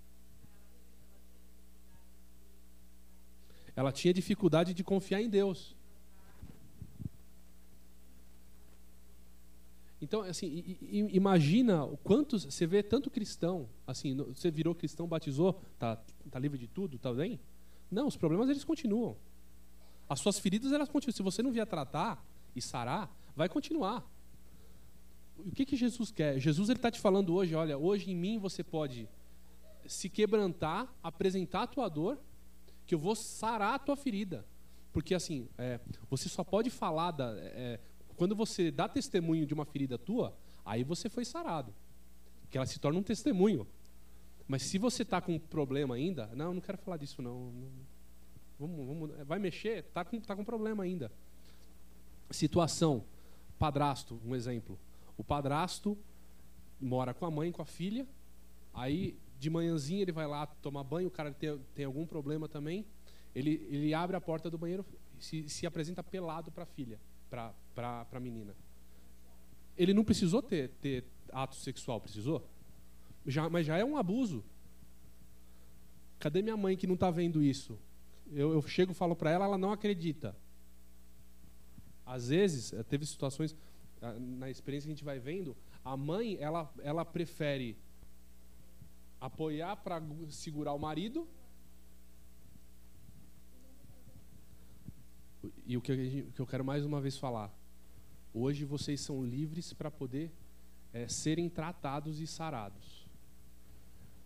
Ela tinha dificuldade de confiar em Deus. Então, assim, imagina quantos... Você vê tanto cristão, assim, você virou cristão, batizou, tá livre de tudo, tá bem? Não, os problemas eles continuam. As suas feridas elas continuam. Se você não vier tratar e sarar, vai continuar. O que Jesus quer? Jesus ele está te falando hoje, olha, hoje em mim você pode se quebrantar, apresentar a tua dor, que eu vou sarar a tua ferida. Porque assim, você só pode falar quando você dá testemunho de uma ferida tua, aí você foi sarado. Que ela se torna um testemunho. Mas se você está com um problema ainda, não quero falar disso não. Vai mexer, tá com problema ainda. Situação, padrasto, um exemplo. O padrasto mora com a mãe, com a filha, aí de manhãzinha ele vai lá tomar banho, o cara tem algum problema também, ele abre a porta do banheiro, se apresenta pelado para a filha, para a menina. Ele não precisou ter ato sexual, precisou? Mas já é um abuso. Cadê minha mãe que não está vendo isso? Eu chego e falo para ela, ela não acredita. Às vezes, teve situações, na experiência que a gente vai vendo, a mãe, ela prefere apoiar para segurar o marido. E o que eu quero mais uma vez falar, hoje vocês são livres para poder serem tratados e sarados.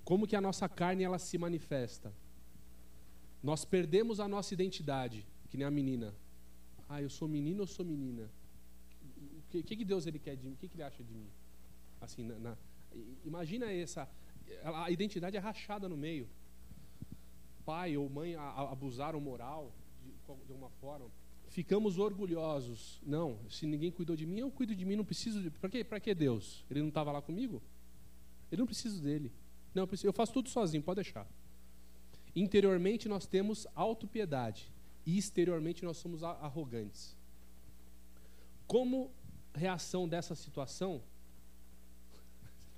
Como que a nossa carne ela se manifesta? Nós perdemos a nossa identidade, que nem a menina. Eu sou menino ou sou menina? O que Deus ele quer de mim? O que ele acha de mim? Assim, imagina a identidade é rachada no meio. Pai ou mãe abusaram moral de uma forma. Ficamos orgulhosos. Não, se ninguém cuidou de mim, eu cuido de mim, não preciso de... Para que Deus? Ele não estava lá comigo? Eu não preciso dele. Não, eu faço tudo sozinho, pode deixar. Interiormente nós temos autopiedade e exteriormente nós somos arrogantes. Como reação dessa situação,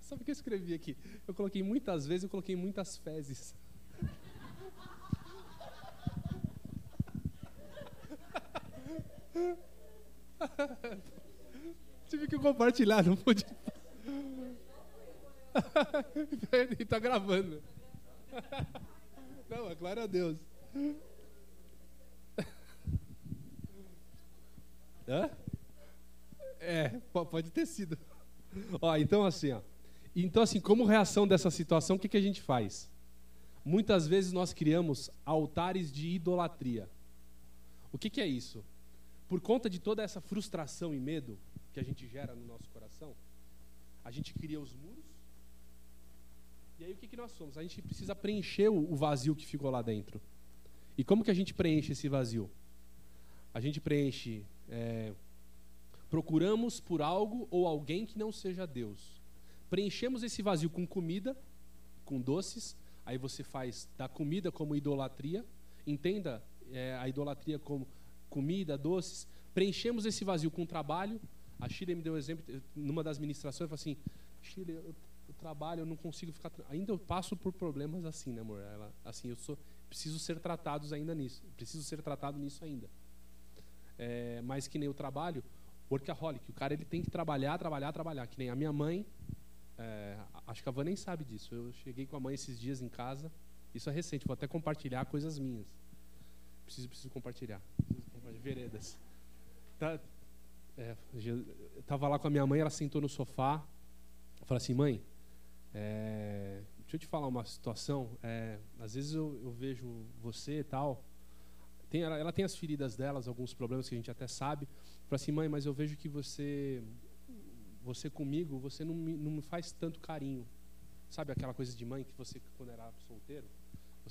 sabe o que eu escrevi aqui? Eu coloquei muitas vezes, eu coloquei muitas fezes. Tive que compartilhar, não pude. Ele está gravando. Não, glória a Deus. Hã? Pode ter sido. Então assim, como reação dessa situação, o que a gente faz? Muitas vezes nós criamos altares de idolatria. O que é isso? Por conta de toda essa frustração e medo que a gente gera no nosso coração, a gente cria os muros. E aí o que nós somos? A gente precisa preencher o vazio que ficou lá dentro. E como que a gente preenche esse vazio? A gente preenche... procuramos por algo ou alguém que não seja Deus. Preenchemos esse vazio com comida, com doces. Aí você faz da comida como idolatria. Entenda a idolatria como comida, doces. Preenchemos esse vazio com trabalho. A Shirley me deu um exemplo, numa das ministrações, falou assim, Shirley, eu trabalho, eu não consigo ficar... Ainda eu passo por problemas assim, né, amor? Ela, assim, preciso ser tratados ainda nisso. Preciso ser tratado nisso ainda. Mas que nem o trabalho, workaholic. O cara ele tem que trabalhar. Que nem a minha mãe, acho que a Van nem sabe disso. Eu cheguei com a mãe esses dias em casa. Isso é recente, vou até compartilhar coisas minhas. Preciso compartilhar. Veredas. Eu estava lá com a minha mãe, ela sentou no sofá. Eu falei assim, mãe, deixa eu te falar uma situação. Às vezes eu vejo você e tal. Ela tem as feridas delas, alguns problemas que a gente até sabe. Eu falei assim, mãe, mas eu vejo que você comigo, você não me faz tanto carinho. Sabe aquela coisa de mãe que você, quando era solteiro,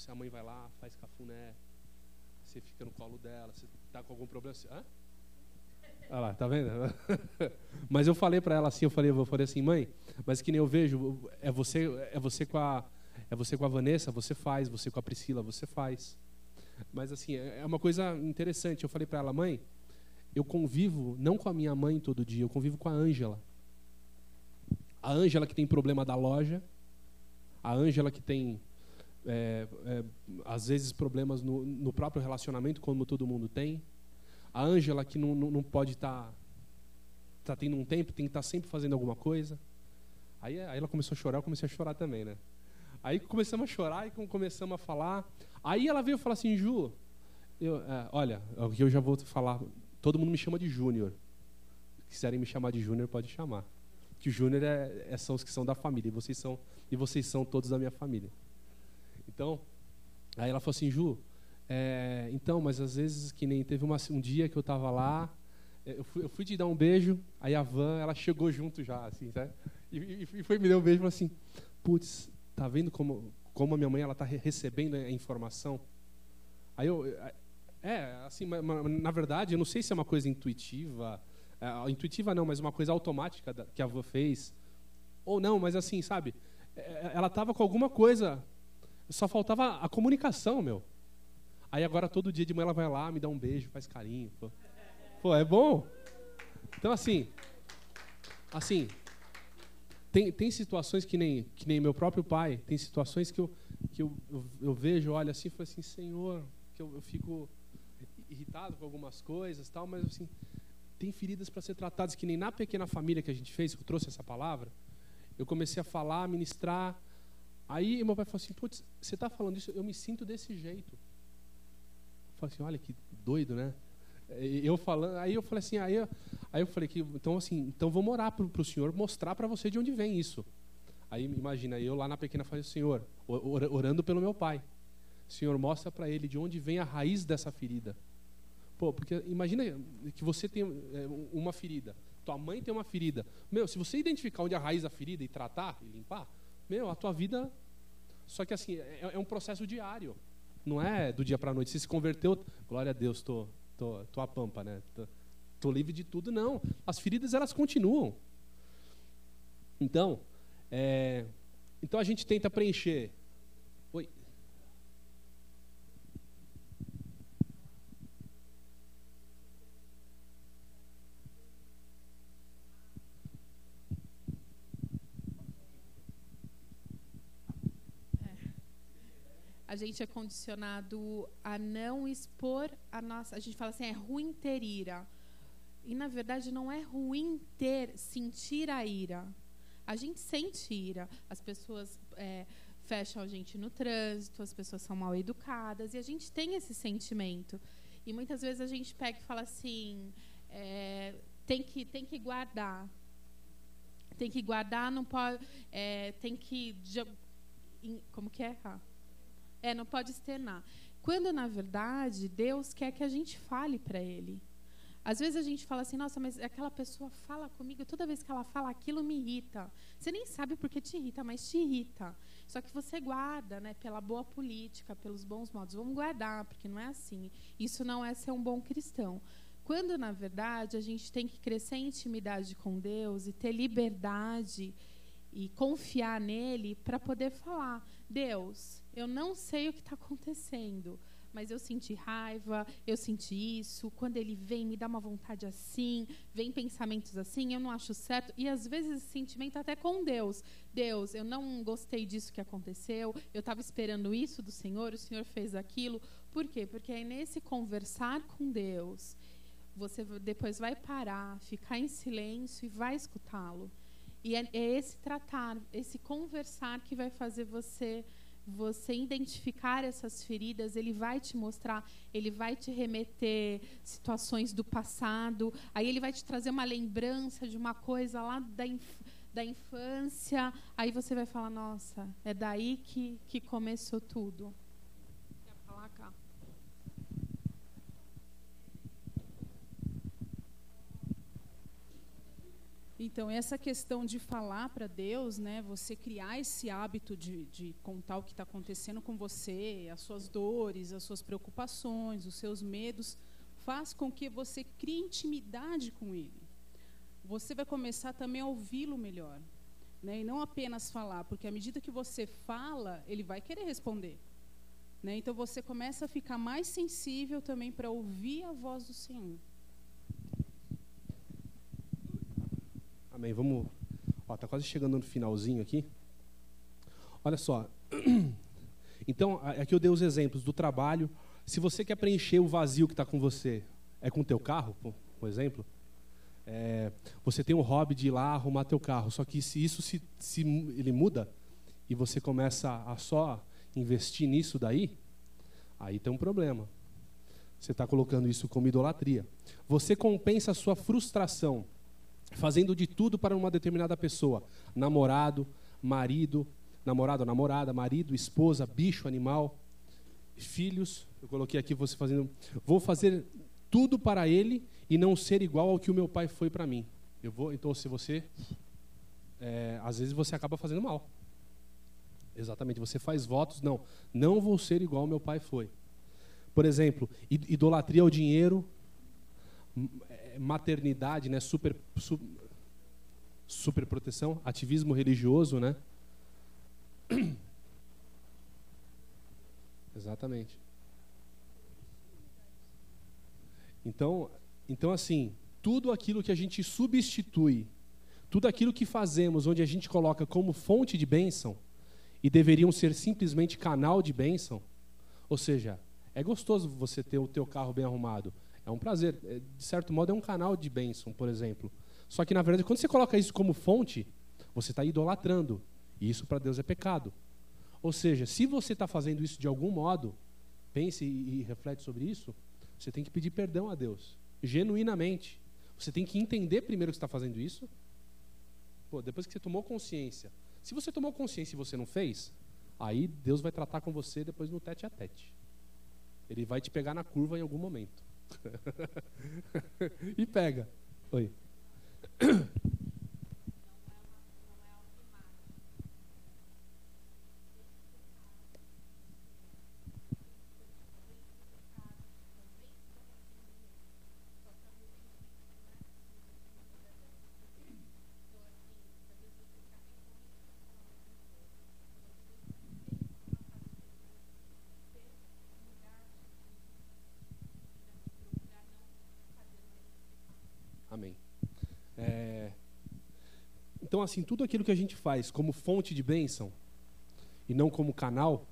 a mãe vai lá, faz cafuné, você fica no colo dela, você tá com algum problema, você, hã? Olha lá, tá vendo? Mas eu falei para ela assim, eu falei assim, mãe, mas que nem eu vejo, é você com a Vanessa, você faz, você com a Priscila, você faz. Mas assim, é uma coisa interessante. Eu falei para ela, mãe, eu convivo não com a minha mãe todo dia, eu convivo com a Ângela. A Ângela que tem problema da loja, a Ângela que tem, às vezes, problemas no próprio relacionamento, como todo mundo tem. A Ângela que não pode estar tendo um tempo, tem que estar sempre fazendo alguma coisa. Aí ela começou a chorar, eu comecei a chorar também, né? Aí começamos a chorar e começamos a falar. Aí ela veio e falou assim, Ju, olha, o que eu já vou falar, todo mundo me chama de Júnior. Se quiserem me chamar de Júnior, pode chamar. Que o Júnior são os que são da família, e vocês são todos da minha família. Então, aí ela falou assim, Ju, então, mas às vezes, que nem teve um dia que eu estava lá, eu fui te dar um beijo, aí a Van, ela chegou junto já, assim, sabe? E foi me deu um beijo e falou assim, putz, tá vendo como a minha mãe ela tá recebendo a informação? Aí assim, na verdade, eu não sei se é uma coisa intuitiva, intuitiva não, mas uma coisa automática que a avó fez, ou não, mas assim, sabe? Ela tava com alguma coisa, só faltava a comunicação, meu. Aí agora todo dia de manhã ela vai lá, me dá um beijo, faz carinho, pô, é bom. Então assim, tem situações que nem meu próprio pai, tem situações que eu vejo, olho assim e falo assim, Senhor, que eu fico irritado com algumas coisas, tal, mas assim, tem feridas para ser tratadas, que nem na pequena família que a gente fez, que eu trouxe essa palavra, eu comecei a falar, a ministrar, aí meu pai falou assim, putz, você está falando isso, eu me sinto desse jeito. Eu falei assim, olha que doido, né? Eu falando, aí eu falei assim, aí eu falei que então vamos orar para o Senhor mostrar para você de onde vem isso. Aí imagina, eu lá na pequena falei, Senhor, orando pelo meu pai, Senhor, mostra para ele de onde vem a raiz dessa ferida. Pô, porque imagina que você tem uma ferida, tua mãe tem uma ferida. Meu, se você identificar onde é a raiz da ferida e tratar e limpar, meu, a tua vida. Só que assim, é um processo diário. Não é do dia para a noite. Você se converteu, glória a Deus, tô a pampa, né? Tô livre de tudo, não. As feridas, elas continuam. Então a gente tenta preencher. Oi. A gente é condicionado a não expor a nossa... A gente fala assim, é ruim ter ira. E, na verdade, não é ruim sentir a ira. A gente sente ira. As pessoas fecham a gente no trânsito, as pessoas são mal educadas, e a gente tem esse sentimento. E, muitas vezes, a gente pega e fala assim, tem que guardar. Tem que guardar, não pode... tem que... Como que é? Não pode externar. Quando, na verdade, Deus quer que a gente fale para Ele. Às vezes a gente fala assim, nossa, mas aquela pessoa fala comigo, toda vez que ela fala aquilo me irrita. Você nem sabe por que te irrita, mas te irrita. Só que você guarda, né, pela boa política, pelos bons modos. Vamos guardar, porque não é assim. Isso não é ser um bom cristão. Quando, na verdade, a gente tem que crescer em intimidade com Deus e ter liberdade e confiar nele para poder falar: Deus, eu não sei o que está acontecendo, mas eu senti raiva, eu senti isso, quando ele vem me dá uma vontade assim, vem pensamentos assim, eu não acho certo. E às vezes esse sentimento até com Deus. Deus, eu não gostei disso que aconteceu, eu estava esperando isso do Senhor, o Senhor fez aquilo. Por quê? Porque é nesse conversar com Deus, você depois vai parar, ficar em silêncio e vai escutá-lo. E é esse tratar, esse conversar que vai fazer você identificar essas feridas. Ele vai te mostrar, ele vai te remeter situações do passado, aí ele vai te trazer uma lembrança de uma coisa lá da infância, aí você vai falar: nossa, é daí que começou tudo. Quer falar, cá? Então, essa questão de falar para Deus, né, você criar esse hábito de contar o que está acontecendo com você, as suas dores, as suas preocupações, os seus medos, faz com que você crie intimidade com Ele. Você vai começar também a ouvi-lo melhor, né, e não apenas falar, porque à medida que você fala, Ele vai querer responder. Né? Então, você começa a ficar mais sensível também para ouvir a voz do Senhor. Amém. Vamos. Tá quase chegando no finalzinho aqui. Olha só. Então, aqui eu dei os exemplos do trabalho. Se você quer preencher o vazio que está com você, é com o teu carro, por exemplo. Você tem um hobby de ir lá arrumar teu carro. Só que se isso se ele muda e você começa a só investir nisso daí, aí tem um problema. Você está colocando isso como idolatria. Você compensa a sua frustração fazendo de tudo para uma determinada pessoa: namorado, marido, namorado, namorada, marido, esposa, bicho, animal, filhos. Eu coloquei aqui você fazendo: vou fazer tudo para ele e não ser igual ao que o meu pai foi para mim. Então, se você, às vezes você acaba fazendo mal. Exatamente, você faz votos: não vou ser igual ao meu pai foi. Por exemplo, idolatria ao dinheiro, maternidade, né, super proteção, ativismo religioso, né? Exatamente. Então assim, tudo aquilo que a gente substitui, tudo aquilo que fazemos, onde a gente coloca como fonte de bênção e deveriam ser simplesmente canal de bênção, ou seja, é gostoso você ter o teu carro bem arrumado. É um prazer. De certo modo, é um canal de bênção, por exemplo. Só que, na verdade, quando você coloca isso como fonte, você está idolatrando. E isso, para Deus, é pecado. Ou seja, se você está fazendo isso de algum modo, pense e reflete sobre isso, você tem que pedir perdão a Deus. Genuinamente. Você tem que entender primeiro que você está fazendo isso. Depois que você tomou consciência. Se você tomou consciência e você não fez, aí Deus vai tratar com você depois no tete a tete. Ele vai te pegar na curva em algum momento. E pega. Oi. Amém. Então, assim, tudo aquilo que a gente faz como fonte de bênção e não como canal,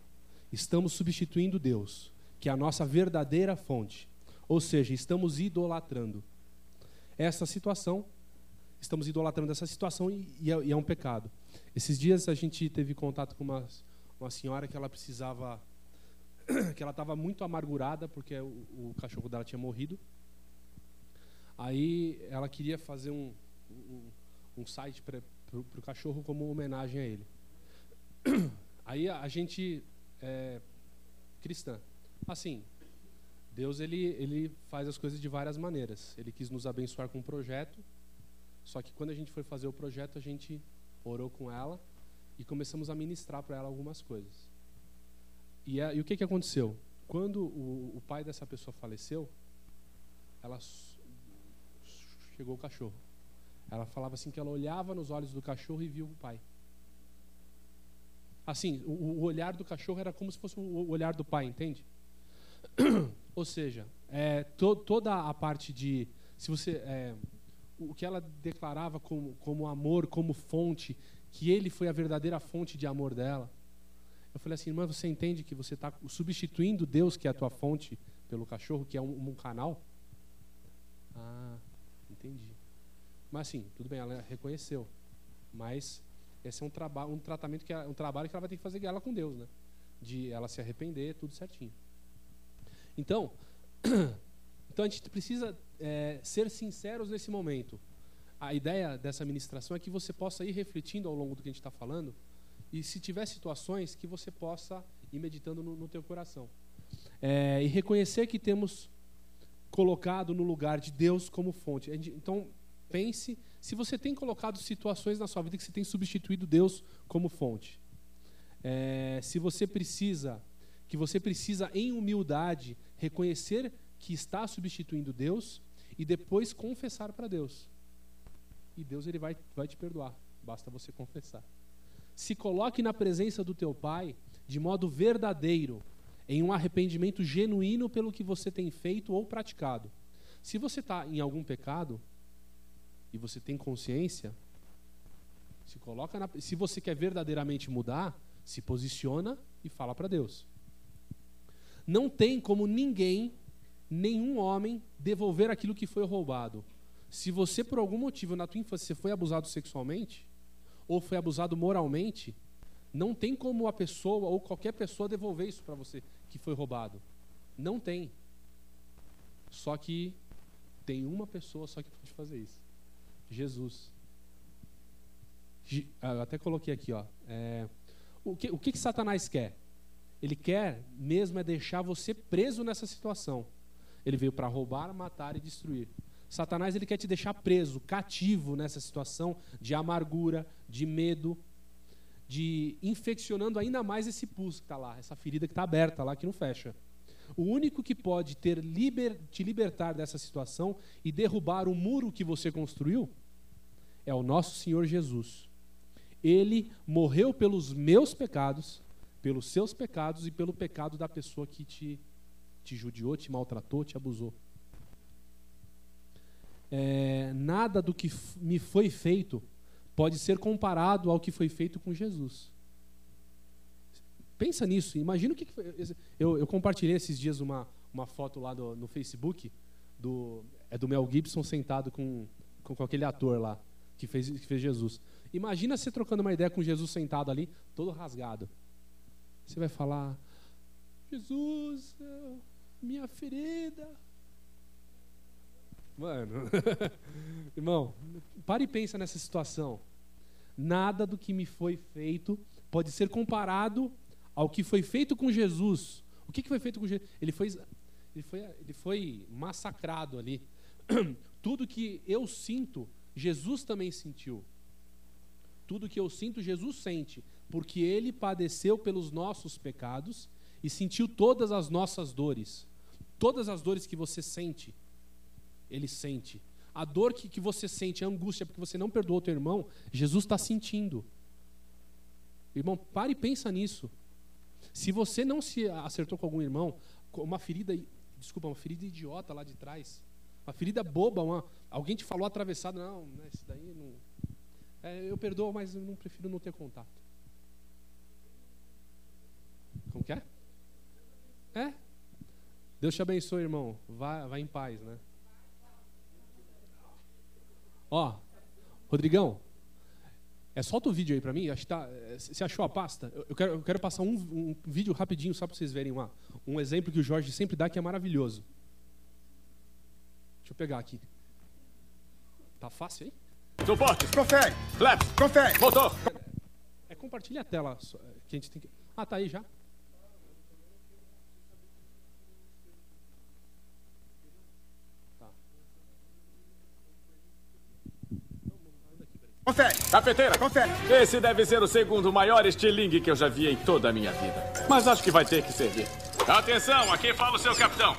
estamos substituindo Deus, que é a nossa verdadeira fonte. Ou seja, estamos idolatrando essa situação, estamos idolatrando essa situação e é um pecado. Esses dias a gente teve contato com uma senhora que ela precisava, que ela estava muito amargurada porque o cachorro dela tinha morrido. Aí ela queria fazer um site para o cachorro como homenagem a ele. Aí a gente, cristã, assim, Deus ele faz as coisas de várias maneiras. Ele quis nos abençoar com um projeto, só que quando a gente foi fazer o projeto, a gente orou com ela e começamos a ministrar para ela algumas coisas. E o que aconteceu? Quando o pai dessa pessoa faleceu, chegou o cachorro. Ela falava assim que ela olhava nos olhos do cachorro e viu o pai. Assim, o olhar do cachorro era como se fosse o olhar do pai, entende? Ou seja, toda a parte de... se você, o que ela declarava como amor, como fonte, que ele foi a verdadeira fonte de amor dela. Eu falei assim, irmã, você entende que você está substituindo Deus, que é a tua fonte, pelo cachorro, que é um canal? Ah, entendi. Mas assim, tudo bem, ela reconheceu. Mas esse é um tratamento que um trabalho que ela vai ter que fazer ela com Deus, né? De ela se arrepender, tudo certinho. Então a gente precisa ser sinceros nesse momento. A ideia dessa ministração é que você possa ir refletindo ao longo do que a gente está falando, e se tiver situações que você possa ir meditando no teu coração. E reconhecer que temos colocado no lugar de Deus como fonte. Então, pense se você tem colocado situações na sua vida que você tem substituído Deus como fonte. Se você precisa, em humildade, reconhecer que está substituindo Deus e depois confessar para Deus. E Deus ele vai te perdoar, basta você confessar. Se coloque na presença do teu Pai de modo verdadeiro, em um arrependimento genuíno pelo que você tem feito ou praticado. Se você está em algum pecado e você tem consciência, se você quer verdadeiramente mudar, se posiciona e fala para Deus. Não tem como nenhum homem devolver aquilo que foi roubado. Se você, por algum motivo, na tua infância, você foi abusado sexualmente, ou foi abusado moralmente, não tem como a pessoa, ou qualquer pessoa, devolver isso para você, que foi roubado. Não tem. Só que tem uma pessoa só que pode fazer isso. Jesus. Eu até coloquei aqui, ó. O que Satanás quer? Ele quer mesmo deixar você preso nessa situação. Ele veio para roubar, matar e destruir. Satanás ele quer te deixar preso, cativo nessa situação de amargura, de medo, de infeccionando ainda mais esse pulso que está lá, essa ferida que está aberta lá, que não fecha. O único que pode te libertar dessa situação e derrubar o muro que você construiu é o nosso Senhor Jesus. Ele morreu pelos meus pecados, pelos seus pecados e pelo pecado da pessoa que te judiou, te maltratou, te abusou. Nada do que me foi feito pode ser comparado ao que foi feito com Jesus. Pensa nisso, imagina o que foi. Eu compartilhei esses dias uma foto lá no Facebook do Mel Gibson sentado com aquele ator lá que fez Jesus. Imagina você trocando uma ideia com Jesus sentado ali, todo rasgado. Você vai falar: Jesus, minha ferida. Mano, irmão, para e pensa nessa situação. Nada do que me foi feito pode ser comparado ao que foi feito com Jesus. O que foi feito com Jesus? Ele foi massacrado ali. Tudo que eu sinto, Jesus também sentiu. Tudo que eu sinto, Jesus sente, porque Ele padeceu pelos nossos pecados e sentiu todas as nossas dores. Todas as dores que você sente, Ele sente. A dor que você sente, a angústia, porque você não perdoou o teu irmão, Jesus está sentindo. Irmão, pare e pensa nisso. Se você não se acertou com algum irmão, uma ferida idiota lá de trás, uma ferida boba, alguém te falou atravessado, não, esse daí não... eu perdoo, mas eu prefiro não ter contato. Como que é? Deus te abençoe, irmão. Vai em paz, né? Ó, Rodrigão, solta o vídeo aí pra mim. Acho que tá, você achou a pasta? Eu quero passar um vídeo rapidinho só pra vocês verem um exemplo que o Jorge sempre dá que é maravilhoso. Deixa eu pegar aqui. Tá fácil aí? Suporte. Confere. Flaps. Confere. Motor. Compartilha a tela que a gente tem que... Ah, tá aí já? Confere. Cafeteira. Confere. Esse deve ser o segundo maior estilingue que eu já vi em toda a minha vida. Mas acho que vai ter que servir. Atenção, aqui fala o seu capitão.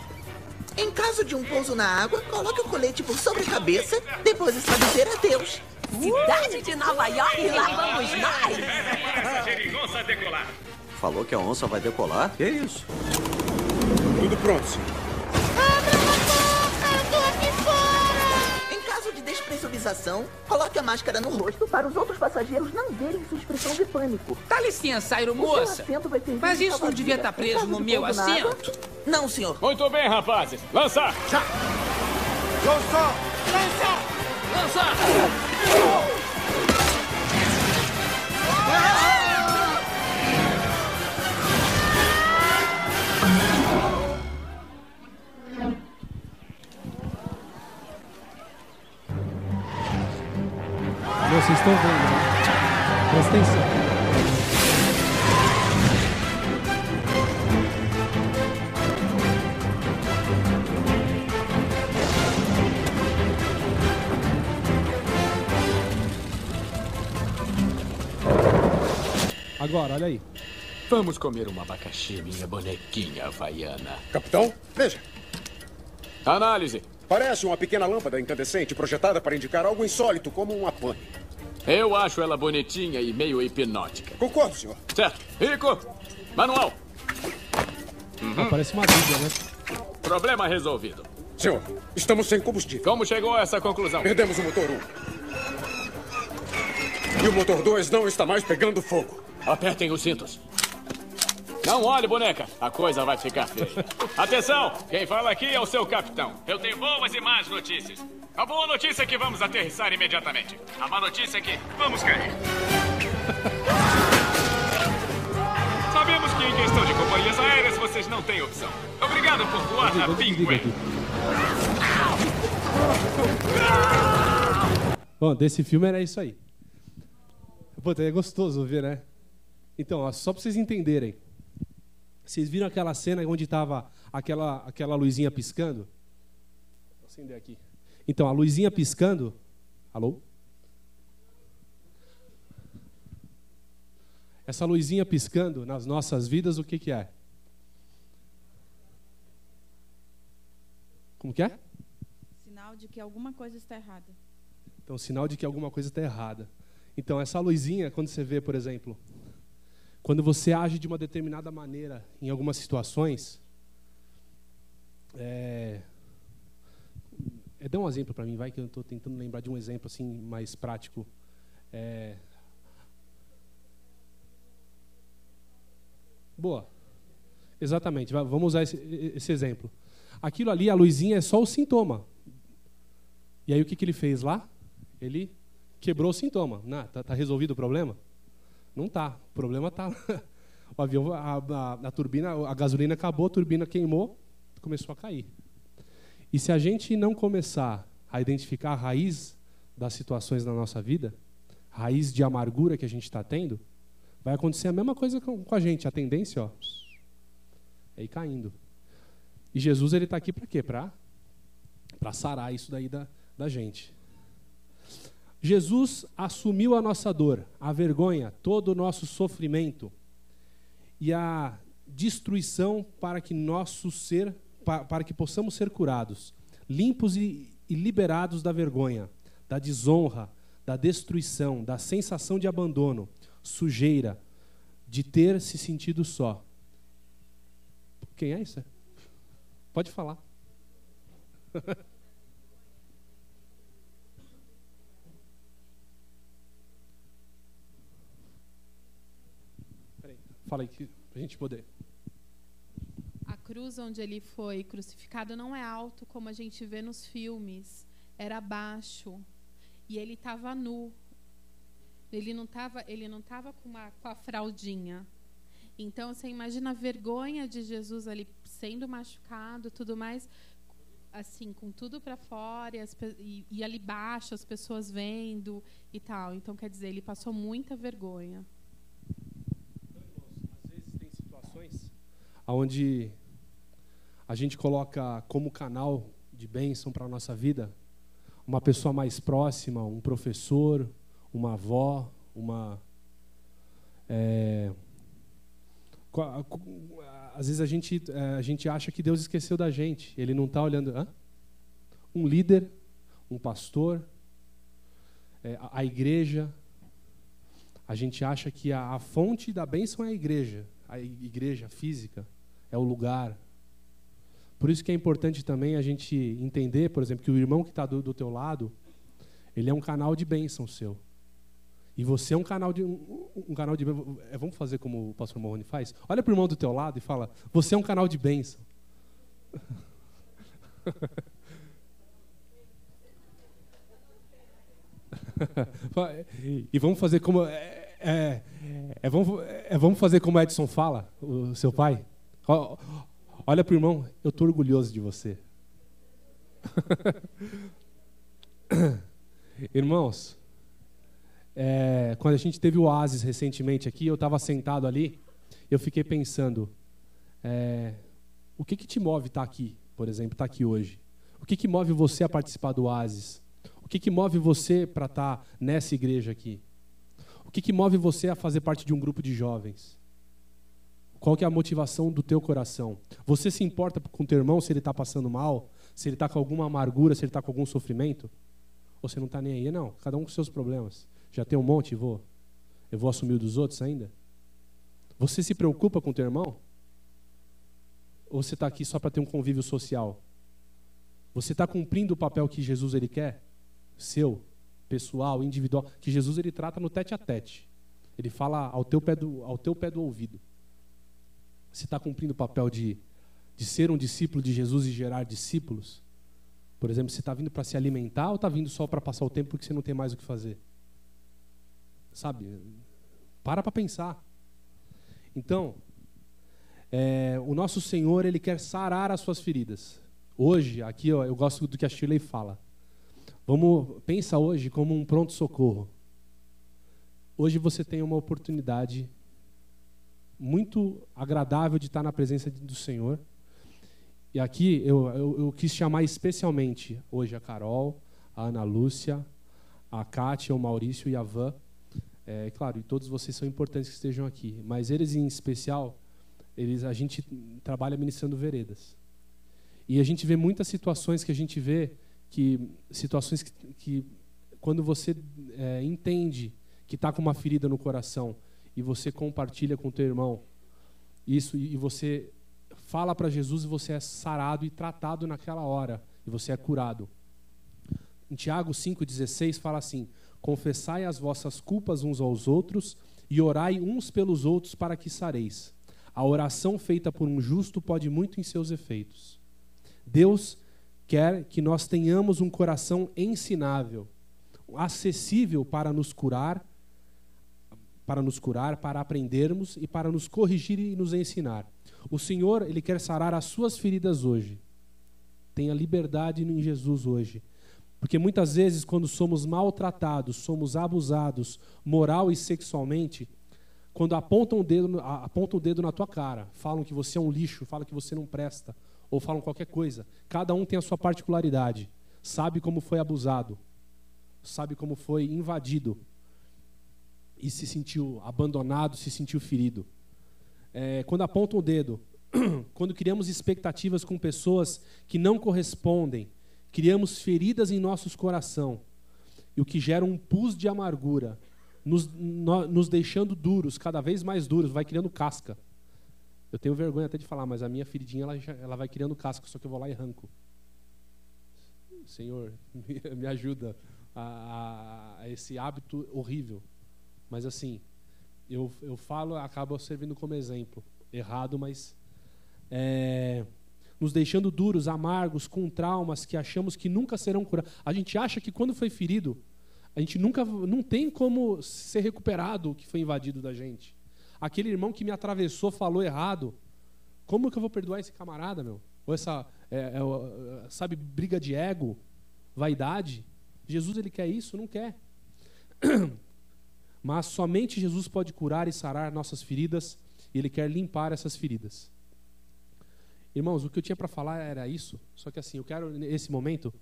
Em caso de um pouso na água, coloque o colete por sobre a cabeça, depois estabelecer a Deus. Cidade de Nova York, lá vamos nós! Essa geringonça decolar. Falou que a onça vai decolar? Que isso? Tudo pronto, senhor. Eu tô aqui fora! Em caso de despressurização, coloque a máscara no rosto para os outros passageiros não verem sua expressão de pânico. Dá licença, aeromoça. Mas isso não devia estar preso no meu assento? Não, senhor. Muito bem, rapazes. Lançar! Já! Lança! Vocês estão vendo, né? Presta atenção. Agora, olha aí. Vamos comer um abacaxi, minha bonequinha havaiana. Capitão, veja. Análise. Parece uma pequena lâmpada incandescente projetada para indicar algo insólito, como uma pane. Eu acho ela bonitinha e meio hipnótica. Concordo, senhor. Certo. Rico, manual. Parece uma Bíblia, né? Problema resolvido. Senhor, estamos sem combustível. Como chegou a essa conclusão? Perdemos o motor 1. E o motor 2 não está mais pegando fogo. Apertem os cintos. Não olhe, boneca. A coisa vai ficar feia. Atenção! Quem fala aqui é o seu capitão. Eu tenho boas e más notícias. A boa notícia é que vamos aterrissar imediatamente. A má notícia é que vamos cair. Sabemos que em questão de companhias aéreas vocês não têm opção. Obrigado por voar na Pinguim. Bom, desse filme era isso aí. Pô, é gostoso ver, né? Então, ó, só para vocês entenderem. Vocês viram aquela cena onde estava aquela luzinha piscando? Vou acender aqui. Então, a luzinha piscando... Alô? Essa luzinha piscando nas nossas vidas, o que que é? Como que é? Sinal de que alguma coisa está errada. Então, sinal de que alguma coisa está errada. Então, essa luzinha, quando você vê, por exemplo, quando você age de uma determinada maneira em algumas situações, dá um exemplo para mim, vai, que eu estou tentando lembrar de um exemplo assim mais prático. Boa. Exatamente, vamos usar esse exemplo. Aquilo ali, a luzinha, é só o sintoma. E aí o que ele fez lá? Ele quebrou o sintoma. Não, tá resolvido o problema? Não tá. O problema tá. O avião, a turbina, a gasolina acabou, a turbina queimou, começou a cair. E se a gente não começar a identificar a raiz das situações na nossa vida, raiz de amargura que a gente está tendo, vai acontecer a mesma coisa com a gente. A tendência, ó, é ir caindo. E Jesus, ele está aqui para quê? Para sarar isso daí da gente. Jesus assumiu a nossa dor, a vergonha, todo o nosso sofrimento e a destruição para que para que possamos ser curados, limpos e liberados da vergonha, da desonra, da destruição, da sensação de abandono, sujeira, de ter se sentido só. Quem é isso? Pode falar. Fala aí, para a gente poder. A cruz onde ele foi crucificado não é alto como a gente vê nos filmes. Era baixo. E ele estava nu. Ele não estava com a fraldinha. Então, você imagina a vergonha de Jesus ali sendo machucado, tudo mais, assim, com tudo para fora, e ali baixo, as pessoas vendo e tal. Então, quer dizer, ele passou muita vergonha. Às vezes tem situações onde a gente coloca como canal de bênção para a nossa vida uma pessoa mais próxima, um professor, uma avó, às vezes a gente acha que Deus esqueceu da gente. Ele não está olhando. Um líder, um pastor. a igreja. A gente acha que a fonte da bênção é a igreja física, é o lugar. Por isso que é importante também a gente entender, por exemplo, que o irmão que está do teu lado, ele é um canal de bênção seu. E você é um canal de vamos fazer como o pastor Morrone faz? Olha para o irmão do teu lado e fala, você é um canal de bênção. E vamos fazer como vamos fazer como Edson fala, o seu pai. Olha para o irmão, eu estou orgulhoso de você. Irmãos, quando a gente teve o Oasis recentemente aqui, eu estava sentado ali, eu fiquei pensando, o que te move estar aqui, por exemplo, estar aqui hoje? O que move você a participar do Oasis? O que move você para estar nessa igreja aqui? O que move você a fazer parte de um grupo de jovens? Qual que é a motivação do teu coração? Você se importa com o teu irmão se ele está passando mal? Se ele está com alguma amargura? Se ele está com algum sofrimento? Ou você não está nem aí? Não, cada um com seus problemas. Já tem um monte, eu vou assumir o dos outros ainda? Você se preocupa com o teu irmão? Ou você está aqui só para ter um convívio social? Você está cumprindo o papel que Jesus ele quer? Seu, pessoal, individual, que Jesus ele trata no tete a tete. Ele fala ao teu pé do ouvido. Você está cumprindo o papel de ser um discípulo de Jesus e gerar discípulos? Por exemplo, você está vindo para se alimentar ou está vindo só para passar o tempo porque você não tem mais o que fazer? Sabe? Para pensar. Então, o nosso Senhor, Ele quer sarar as suas feridas. Hoje, aqui eu gosto do que a Shirley fala. Pensa hoje como um pronto-socorro. Hoje você tem uma oportunidade muito agradável de estar na presença do Senhor. E aqui eu quis chamar especialmente hoje a Carol, a Ana Lúcia, a Kátia, o Maurício e a Van. Claro, e todos vocês são importantes que estejam aqui. Mas eles em especial, a gente trabalha ministrando veredas. E a gente vê muitas situações que quando você entende que está com uma ferida no coração e você compartilha com o teu irmão isso e você fala para Jesus e você é sarado e tratado naquela hora e você é curado. Em Tiago 5,16 fala assim: confessai as vossas culpas uns aos outros e orai uns pelos outros para que sareis. A oração feita por um justo pode muito em seus efeitos. Deus quer que nós tenhamos um coração ensinável, acessível para nos curar, para aprendermos e para nos corrigir e nos ensinar. O Senhor, Ele quer sarar as suas feridas hoje. Tenha liberdade em Jesus hoje. Porque muitas vezes, quando somos maltratados, somos abusados moral e sexualmente, quando apontam o dedo na tua cara, falam que você é um lixo, falam que você não presta, ou falam qualquer coisa. Cada um tem a sua particularidade. Sabe como foi abusado. Sabe como foi invadido. E se sentiu abandonado, se sentiu ferido. Quando apontam o dedo, quando criamos expectativas com pessoas que não correspondem, criamos feridas em nossos coração, e o que gera um pus de amargura, nos deixando duros, cada vez mais duros, vai criando casca. Eu tenho vergonha até de falar, mas a minha feridinha ela vai criando casca, só que eu vou lá e arranco. Senhor, me ajuda a esse hábito horrível. Mas assim, eu falo, acaba servindo como exemplo. Errado, mas nos deixando duros, amargos, com traumas que achamos que nunca serão curados. A gente acha que quando foi ferido, a gente não tem como ser recuperado o que foi invadido da gente. Aquele irmão que me atravessou falou errado. Como que eu vou perdoar esse camarada, meu? Ou essa, sabe, briga de ego, vaidade. Jesus, Ele quer isso? Não quer. Mas somente Jesus pode curar e sarar nossas feridas, e Ele quer limpar essas feridas. Irmãos, o que eu tinha para falar era isso, só que assim, nesse momento,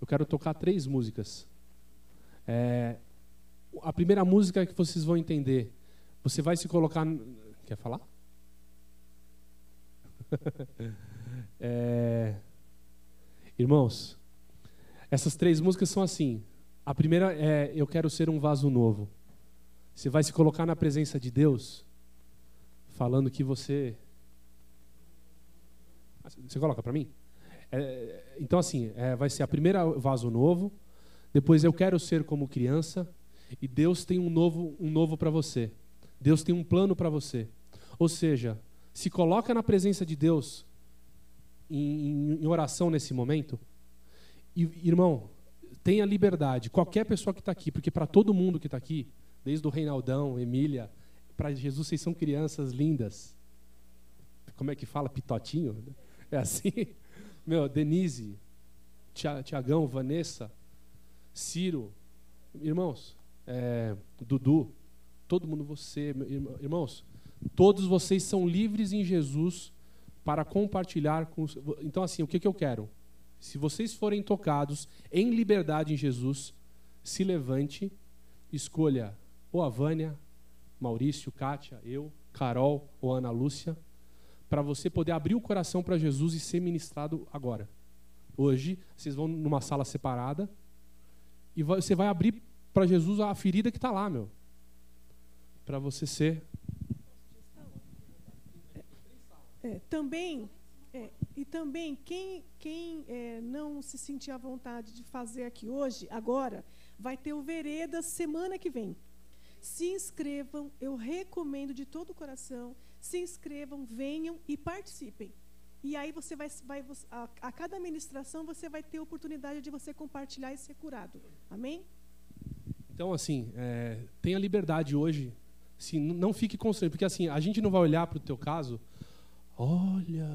eu quero tocar 3 músicas. A primeira música que vocês vão entender, você vai se colocar... Quer falar? Irmãos, essas 3 músicas são assim, A primeira é, eu quero ser um vaso novo. Você vai se colocar na presença de Deus, falando que você... Você coloca para mim? Então, assim, vai ser a primeira vaso novo, depois eu quero ser como criança, e Deus tem um novo para você. Deus tem um plano para você. Ou seja, se coloca na presença de Deus em oração nesse momento, e, irmão, tenha liberdade, qualquer pessoa que está aqui, porque para todo mundo que está aqui, desde o Reinaldão, Emília, para Jesus vocês são crianças lindas. Como é que fala? Pitotinho? É assim? Meu, Denise, Tiagão, Vanessa, Ciro, irmãos, Dudu, todo mundo, você, irmãos, todos vocês são livres em Jesus para compartilhar com... Então, assim, o que eu quero? Se vocês forem tocados em liberdade em Jesus, se levante, escolha ou a Vânia, Maurício, Kátia, eu, Carol ou Ana Lúcia, para você poder abrir o coração para Jesus e ser ministrado agora. Hoje, vocês vão numa sala separada e você vai abrir para Jesus a ferida que está lá, meu. Para você ser... Também quem não se sentir à vontade de fazer aqui hoje, agora, vai ter o Veredas semana que vem. Se inscrevam, eu recomendo de todo o coração, se inscrevam, venham e participem. E aí você a cada ministração você vai ter a oportunidade de você compartilhar e ser curado. Amém? Então, assim, tenha liberdade hoje. Assim, não fique constrangido, porque assim, a gente não vai olhar para o teu caso, olha,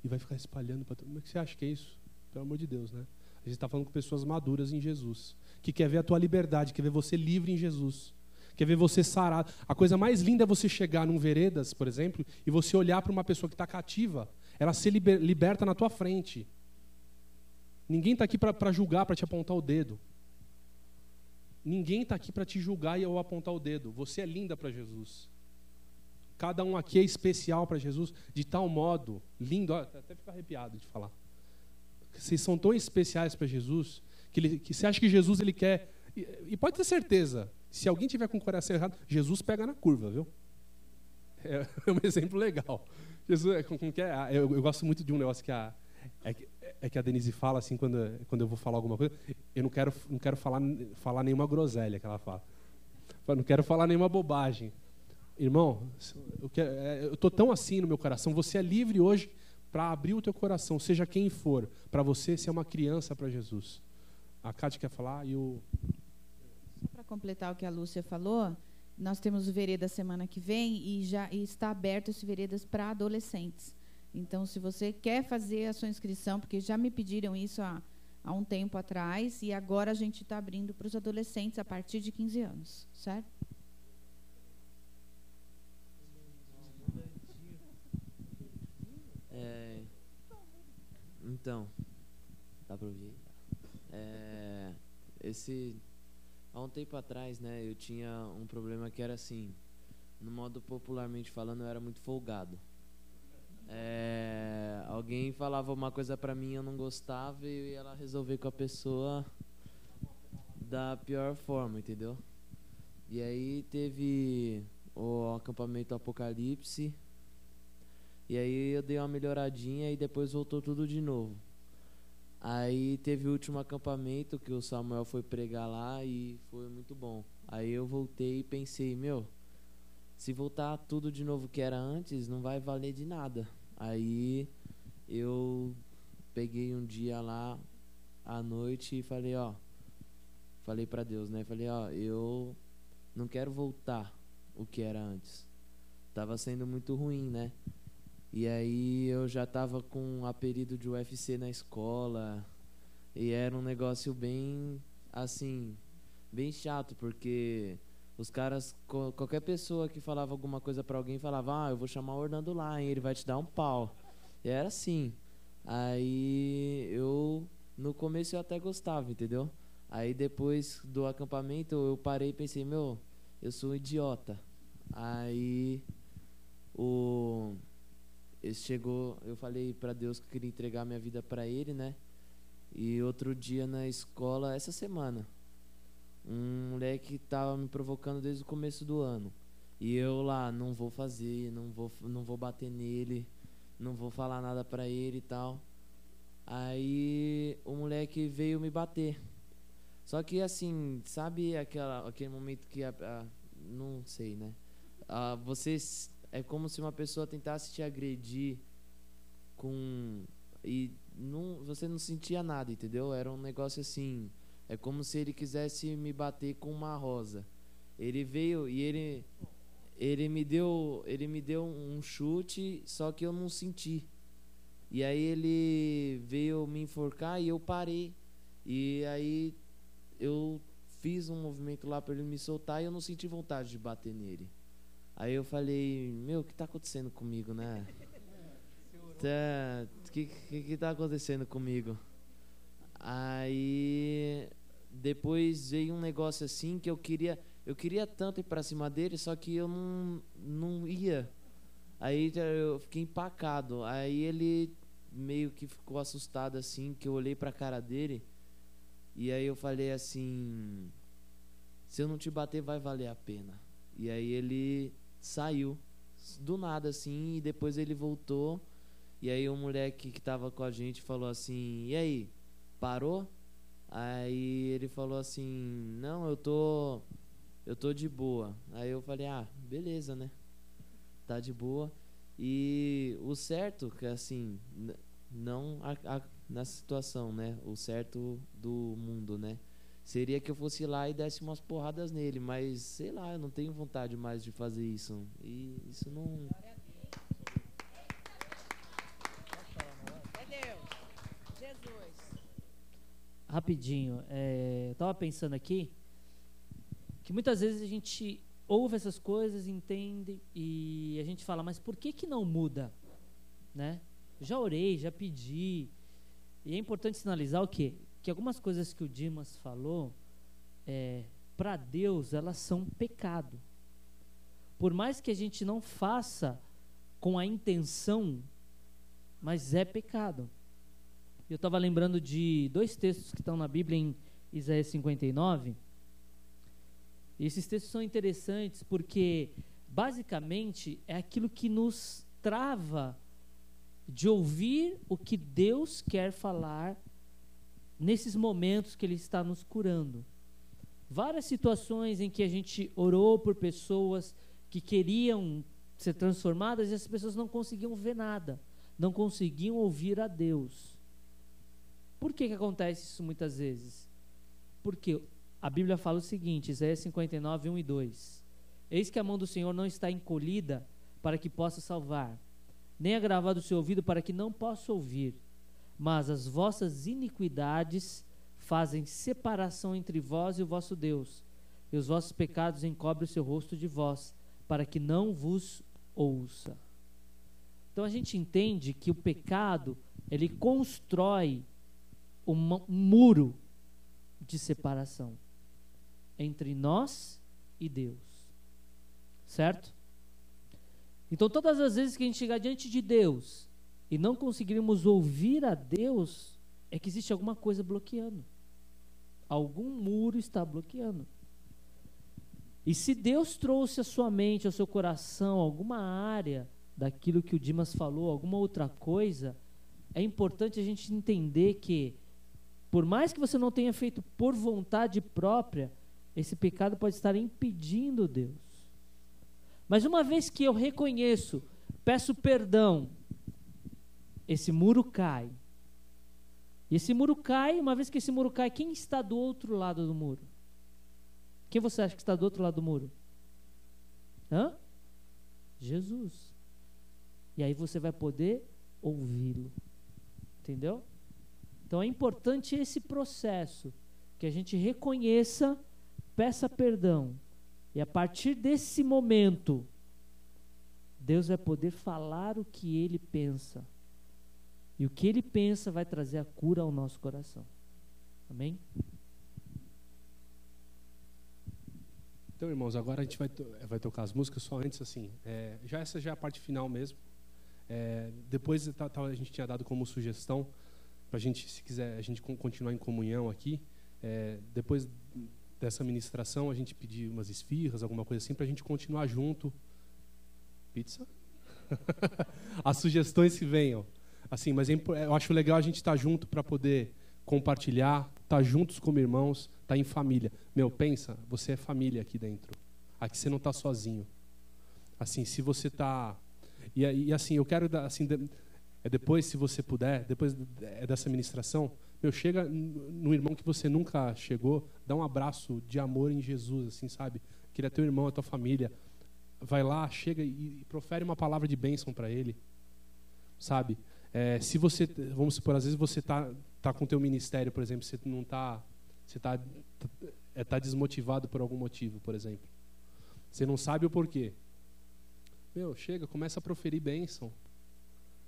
e vai ficar espalhando para todo mundo. Como é que você acha que é isso? Pelo amor de Deus, né? A gente está falando com pessoas maduras em Jesus, que quer ver a tua liberdade, quer ver você livre em Jesus, quer ver você sarado. A coisa mais linda é você chegar num Veredas, por exemplo, e você olhar para uma pessoa que está cativa, ela ser liberta na tua frente. Ninguém está aqui para julgar, para te apontar o dedo. Ninguém está aqui para te julgar ou apontar o dedo. Você é linda para Jesus. Cada um aqui é especial para Jesus de tal modo, lindo, até fico arrepiado de falar. Vocês são tão especiais para Jesus que você acha que Jesus ele quer... E pode ter certeza, se alguém tiver com o coração errado, Jesus pega na curva, viu? É um exemplo legal. Jesus, eu gosto muito de um negócio que a Denise fala assim, quando eu vou falar alguma coisa, eu não quero falar nenhuma groselha que ela fala. Eu não quero falar nenhuma bobagem. Irmão, eu estou tão assim no meu coração, você é livre hoje para abrir o teu coração, seja quem for, para você ser uma criança para Jesus. A Cátia quer falar e o... Só para completar o que a Lúcia falou, nós temos o Veredas semana que vem e está aberto esse Veredas para adolescentes. Então, se você quer fazer a sua inscrição, porque já me pediram isso há um tempo atrás, e agora a gente está abrindo para os adolescentes a partir de 15 anos, certo? Então, dá para ouvir? Há um tempo atrás, né, eu tinha um problema que era assim, no modo popularmente falando, eu era muito folgado. Alguém falava uma coisa pra mim, eu não gostava, e eu ia lá resolver com a pessoa da pior forma, entendeu? E aí teve o acampamento Apocalipse, e aí eu dei uma melhoradinha e depois voltou tudo de novo. Aí teve o último acampamento que o Samuel foi pregar lá e foi muito bom. Aí eu voltei e pensei, se voltar tudo de novo que era antes, não vai valer de nada. Aí eu peguei um dia lá à noite e falei pra Deus, né? Falei, eu não quero voltar o que era antes. Tava sendo muito ruim, né? E aí eu já tava com um apelido de UFC na escola. E era um negócio bem, assim, bem chato, porque os caras, qualquer pessoa que falava alguma coisa pra alguém, falava, eu vou chamar o Orlando lá, hein, ele vai te dar um pau. E era assim. Aí no começo eu até gostava, entendeu? Aí depois do acampamento eu parei e pensei, eu sou um idiota. Aí eu falei pra Deus que eu queria entregar minha vida pra ele, né? E outro dia na escola, essa semana, um moleque tava me provocando desde o começo do ano. E eu lá, não vou fazer, não vou bater nele, não vou falar nada pra ele e tal. Aí o moleque veio me bater. Só que assim, sabe aquele momento que não sei, né? É como se uma pessoa tentasse te agredir e você não sentia nada, entendeu? Era um negócio assim, é como se ele quisesse me bater com uma rosa. Ele veio e ele me deu um chute, só que eu não senti. E aí ele veio me enforcar e eu parei. E aí eu fiz um movimento lá para ele me soltar e eu não senti vontade de bater nele. Aí eu falei, meu, o que tá acontecendo comigo, né? O que tá acontecendo comigo? Aí depois veio um negócio assim que eu queria tanto ir pra cima dele, só que eu não ia. Aí eu fiquei empacado. Aí ele meio que ficou assustado assim, que eu olhei pra cara dele. E aí eu falei assim, se eu não te bater vai valer a pena. E aí ele saiu do nada assim, e depois ele voltou. E aí o moleque que tava com a gente falou assim, e aí, parou? Aí ele falou assim, não, eu tô de boa. Aí eu falei, beleza, né? Tá de boa. E o certo, que assim, não nessa situação, né? O certo do mundo, né? Seria que eu fosse lá e desse umas porradas nele, mas sei lá, eu não tenho vontade mais de fazer isso. E isso não... É Deus. Jesus. Rapidinho, eu tava pensando aqui que muitas vezes a gente ouve essas coisas, entende e a gente fala, mas por que não muda, né? Já orei, já pedi. E é importante sinalizar o quê? Que algumas coisas que o Dimas falou, para Deus, elas são pecado. Por mais que a gente não faça com a intenção, mas é pecado. Eu estava lembrando de 2 textos que estão na Bíblia em Isaías 59. E esses textos são interessantes porque, basicamente, é aquilo que nos trava de ouvir o que Deus quer falar nesses momentos que Ele está nos curando. Várias situações em que a gente orou por pessoas que queriam ser transformadas e as pessoas não conseguiam ver nada, não conseguiam ouvir a Deus. Por que acontece isso muitas vezes? Porque a Bíblia fala o seguinte, Isaías 59, 1 e 2. Eis que a mão do Senhor não está encolhida para que possa salvar, nem agravado o seu ouvido para que não possa ouvir. Mas as vossas iniquidades fazem separação entre vós e o vosso Deus, e os vossos pecados encobrem o seu rosto de vós, para que não vos ouça. Então a gente entende que o pecado, ele constrói um muro de separação entre nós e Deus. Certo? Então todas as vezes que a gente chegar diante de Deus e não conseguirmos ouvir a Deus, é que existe alguma coisa bloqueando. Algum muro está bloqueando. E se Deus trouxe à sua mente, ao seu coração, alguma área daquilo que o Dimas falou, alguma outra coisa, é importante a gente entender que, por mais que você não tenha feito por vontade própria, esse pecado pode estar impedindo Deus. Mas uma vez que eu reconheço, peço perdão, esse muro cai. E esse muro cai, uma vez que esse muro cai, quem está do outro lado do muro? Quem você acha que está do outro lado do muro? Jesus. E aí você vai poder ouvi-lo. Entendeu? Então é importante esse processo, que a gente reconheça, peça perdão. E a partir desse momento, Deus vai poder falar o que Ele pensa. E o que Ele pensa vai trazer a cura ao nosso coração. Amém? Então, irmãos, agora a gente vai tocar as músicas, só antes, assim, essa já é a parte final mesmo. Depois a gente tinha dado como sugestão, para a gente, se quiser, a gente continuar em comunhão aqui. Depois dessa ministração, a gente pedir umas esfirras, alguma coisa assim, para a gente continuar junto. Pizza? As sugestões que venham. Assim, mas eu acho legal a gente estar junto para poder compartilhar, estar juntos como irmãos, estar em família. Meu, pensa, você é família aqui dentro. Aqui você não está sozinho. Assim, se você está... E assim, eu quero, assim, depois, se você puder, depois dessa ministração, meu, chega no irmão que você nunca chegou, dá um abraço de amor em Jesus, assim, sabe? Que ele é teu irmão, é tua família. Vai lá, chega e profere uma palavra de bênção para ele, sabe? Se você, vamos supor, às vezes você tá com o teu ministério, por exemplo, você não tá, você tá desmotivado por algum motivo, por exemplo. Você não sabe o porquê. Meu, chega, começa a proferir bênção.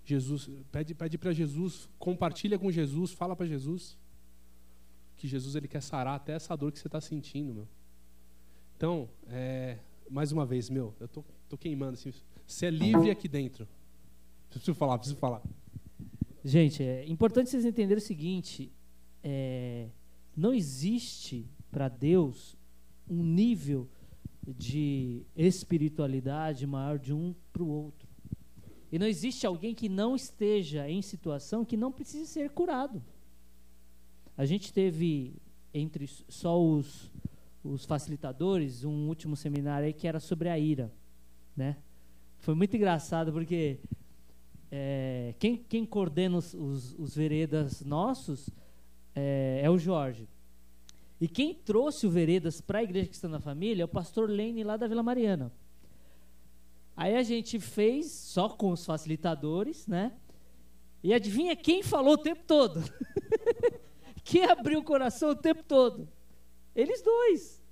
Jesus, pede para Jesus, compartilha com Jesus, fala para Jesus que Jesus ele quer sarar até essa dor que você está sentindo, meu. Então, mais uma vez, meu, eu tô queimando assim. Você é livre aqui dentro. Preciso falar. Gente, é importante vocês entenderem o seguinte: não existe para Deus um nível de espiritualidade maior de um para o outro. E não existe alguém que não esteja em situação que não precise ser curado. A gente teve, entre só os facilitadores, um último seminário aí que era sobre a ira, né? Foi muito engraçado porque quem coordena os veredas nossos é o Jorge. E quem trouxe o Veredas para a Igreja Cristã da Família é o pastor Lene, lá da Vila Mariana. Aí a gente fez só com os facilitadores, né? E adivinha quem falou o tempo todo? Quem abriu o coração o tempo todo? Eles dois.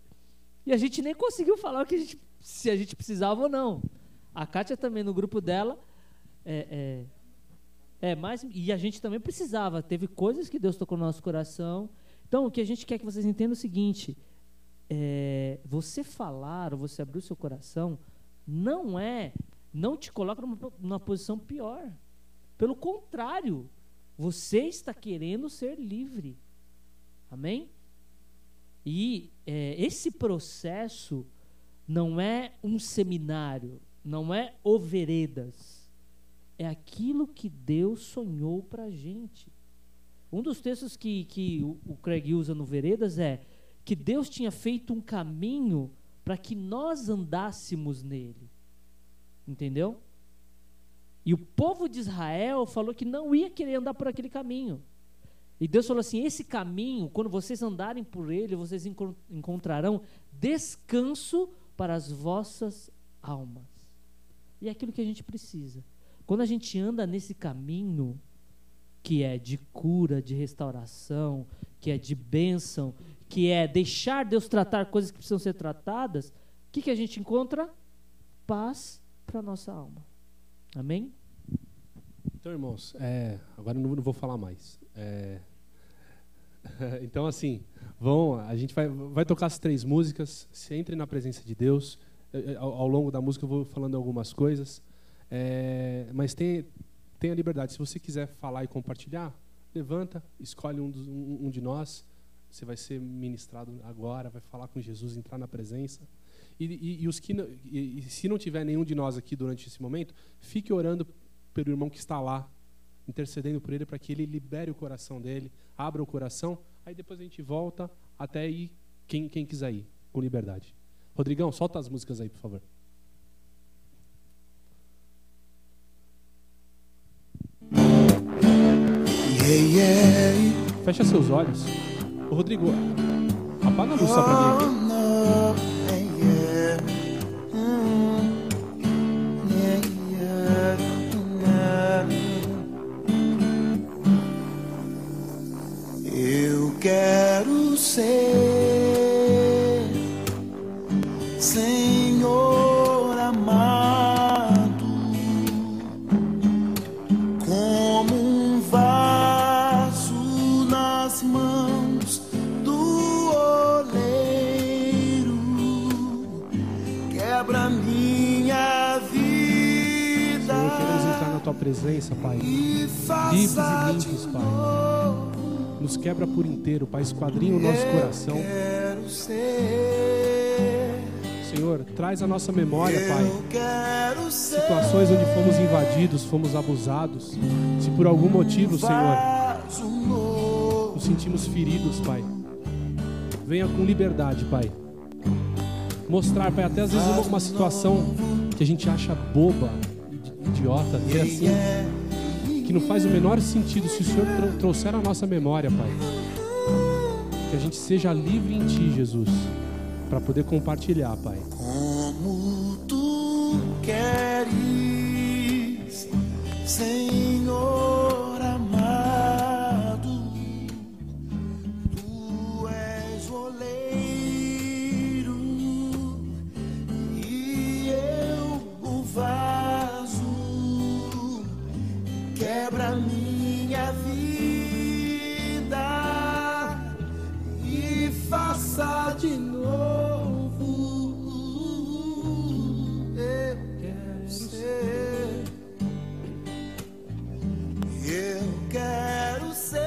E a gente nem conseguiu falar se a gente precisava ou não. A Kátia também, no grupo dela, mas, e a gente também precisava. Teve coisas que Deus tocou no nosso coração. Então, o que a gente quer que vocês entendam é o seguinte: você falar ou você abrir o seu coração não te coloca numa posição pior. Pelo contrário, você está querendo ser livre. Amém? E esse processo não é um seminário, não é o Veredas. É aquilo que Deus sonhou para a gente. Um dos textos que o Craig usa no Veredas é que Deus tinha feito um caminho para que nós andássemos nele. Entendeu? E o povo de Israel falou que não ia querer andar por aquele caminho. E Deus falou assim: esse caminho, quando vocês andarem por ele, vocês encontrarão descanso para as vossas almas. E é aquilo que a gente precisa. Quando a gente anda nesse caminho, que é de cura, de restauração, que é de bênção, que é deixar Deus tratar coisas que precisam ser tratadas, o que a gente encontra? Paz para a nossa alma. Amém? Então, irmãos, agora eu não vou falar mais. Então, assim, a gente vai tocar as 3 músicas. Se entre na presença de Deus. Ao longo da música eu vou falando algumas coisas. Mas tenha liberdade. Se você quiser falar e compartilhar, levanta, escolhe um de nós. Você vai ser ministrado agora, vai falar com Jesus, entrar na presença. E se não tiver nenhum de nós aqui durante esse momento, fique orando pelo irmão que está lá, intercedendo por ele, para que ele libere o coração dele, abra o coração. Aí depois a gente volta até ir quem quiser ir, com liberdade. Rodrigão, solta as músicas aí, por favor. Fecha seus olhos. Ô, Rodrigo, apaga a luz só pra mim. Eu quero ser Senhor amado, como um vaso nas mãos do oleiro. Quebra minha vida, Senhor, queremos entrar na tua presença, Pai, livres e limpos, Pai. Nos quebra por inteiro, Pai, esquadrinha o nosso coração. quero ser. Senhor, traz à nossa memória, Pai, Quero ser situações onde fomos invadidos, fomos abusados. Se por algum motivo, Senhor, nos sentimos feridos, Pai, venha com liberdade, Pai. Mostrar, Pai, até às vezes uma situação que a gente acha boba, idiota, até assim, que não faz o menor sentido. Se o Senhor trouxer à nossa memória, Pai, que a gente seja livre em Ti, Jesus, para poder compartilhar, Pai. como tu queres, Senhor amado. Tu és o oleiro e eu o vaso. Quebra minha vida e faça de novo. Eu quero ser. Eu quero ser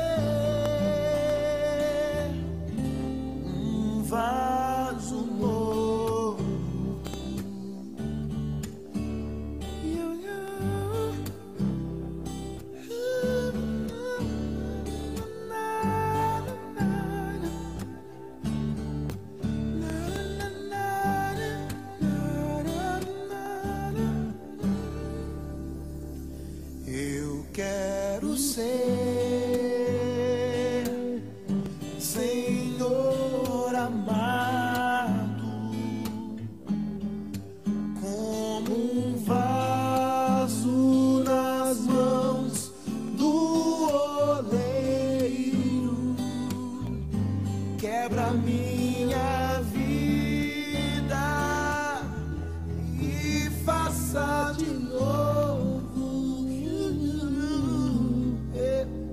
um vaso novo. Eu quero ser, Senhor amado, como um vaso nas mãos do oleiro. Quebra minha vida e faça de novo.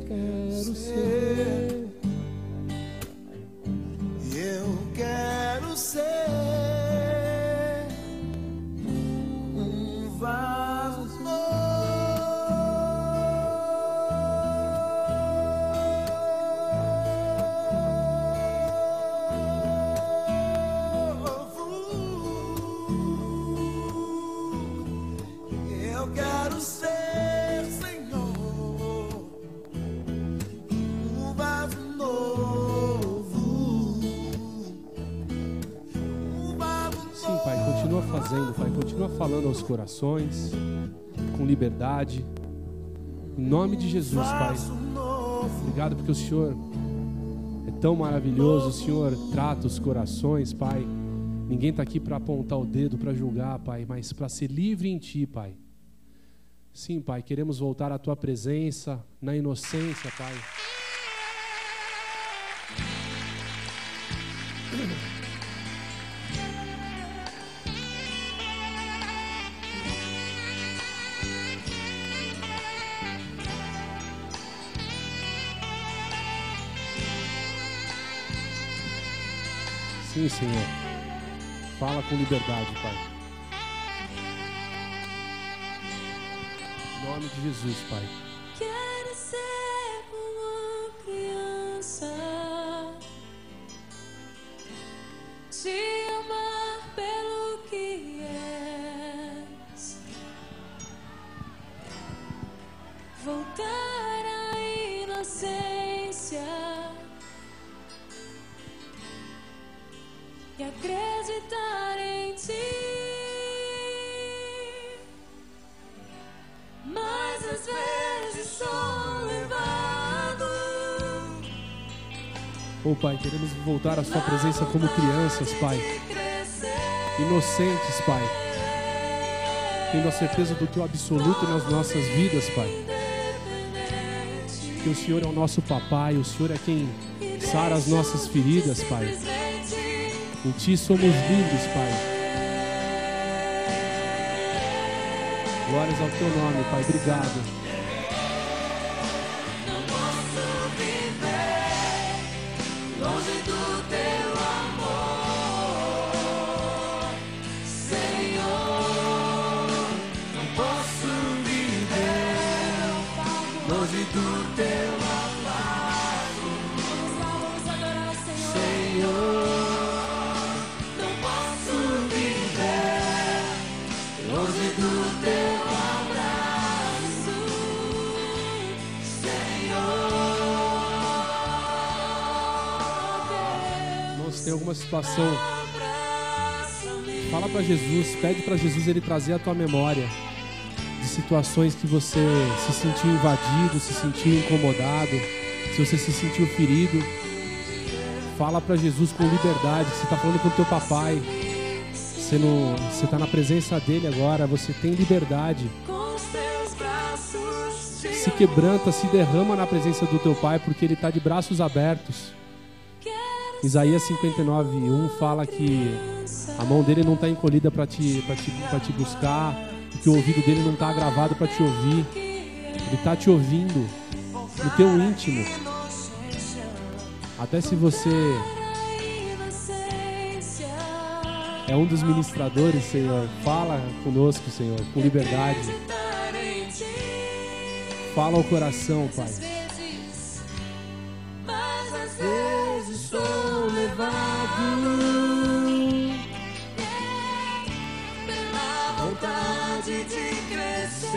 Quero ser. Eu quero ser um vaso novo. Eu quero ser, Senhor, um vaso novo. Sim, Pai, continua fazendo, Pai, continua falando aos corações, com liberdade. Em nome de Jesus, Pai. Obrigado porque o Senhor é tão maravilhoso, o Senhor trata os corações, Pai. Ninguém está aqui para apontar o dedo, para julgar, Pai, mas para ser livre em Ti, Pai. Sim, Pai, queremos voltar à Tua presença, na inocência, Pai. Sim, Senhor. Fala com liberdade, Pai. Em nome de Jesus, Pai. Quero ser uma criança, te amar pelo que és, voltar à inocência e acreditar em Ti. Mas às vezes sou levado. Oh, Pai, queremos voltar à Sua presença como crianças, Pai. Inocentes, Pai. Tendo a certeza do Teu absoluto nas nossas vidas, Pai. Que o Senhor é o nosso papai, o Senhor é quem sara as nossas feridas, Pai. Em Ti somos livres, Pai. Glórias ao Teu nome, Pai. Obrigado. Não posso viver longe do Teu amor, Senhor. Não posso viver longe do Teu amor, Senhor. tem alguma situação, fala para Jesus, pede para Jesus ele trazer a tua memória de situações que você se sentiu invadido, se sentiu incomodado, se você se sentiu ferido. Fala para Jesus com liberdade. Você está falando com o teu papai, você está na presença dele agora, você tem liberdade. Se quebranta, se derrama na presença do teu pai, porque ele está de braços abertos. Isaías 59:1 fala que a mão dele não está encolhida para te buscar, que o ouvido dele não está agravado para te ouvir. Ele está te ouvindo no teu íntimo. Até se você é um dos ministradores, Senhor, fala conosco, Senhor, com liberdade. Fala ao coração, Pai. Mas às vezes sou levado pela vontade de crescer.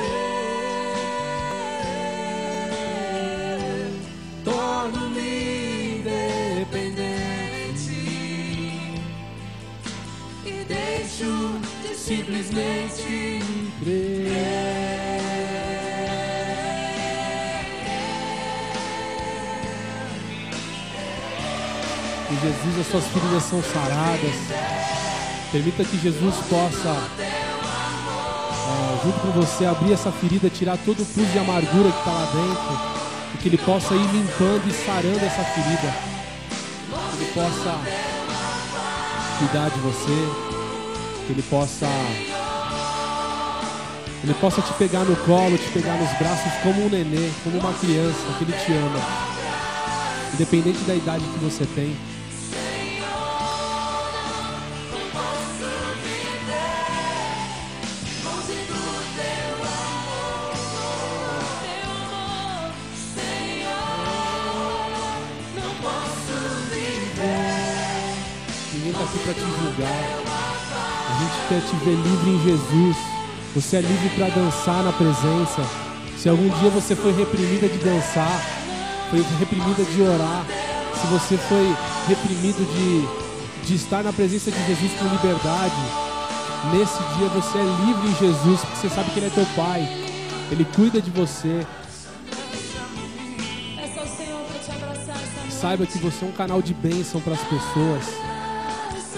Torno-me independente e deixo de simplesmente crer. Que Jesus, as suas feridas são saradas. Permita que Jesus possa, junto com você, abrir essa ferida, tirar todo o pus de amargura que está lá dentro. E que Ele possa ir limpando e sarando essa ferida. Que Ele possa cuidar de você. Que Ele possa te pegar no colo, te pegar nos braços como um nenê, como uma criança, que Ele te ama. Independente da idade que você tem. Ninguém está aqui para te julgar. A gente quer te ver livre em Jesus. Você é livre para dançar na presença. Se algum dia você foi reprimida de dançar, foi reprimida de orar, se você foi reprimido de estar na presença de Jesus com liberdade, nesse dia você é livre em Jesus, porque você sabe que Ele é teu Pai. Ele cuida de você. Saiba que você é um canal de bênção para as pessoas.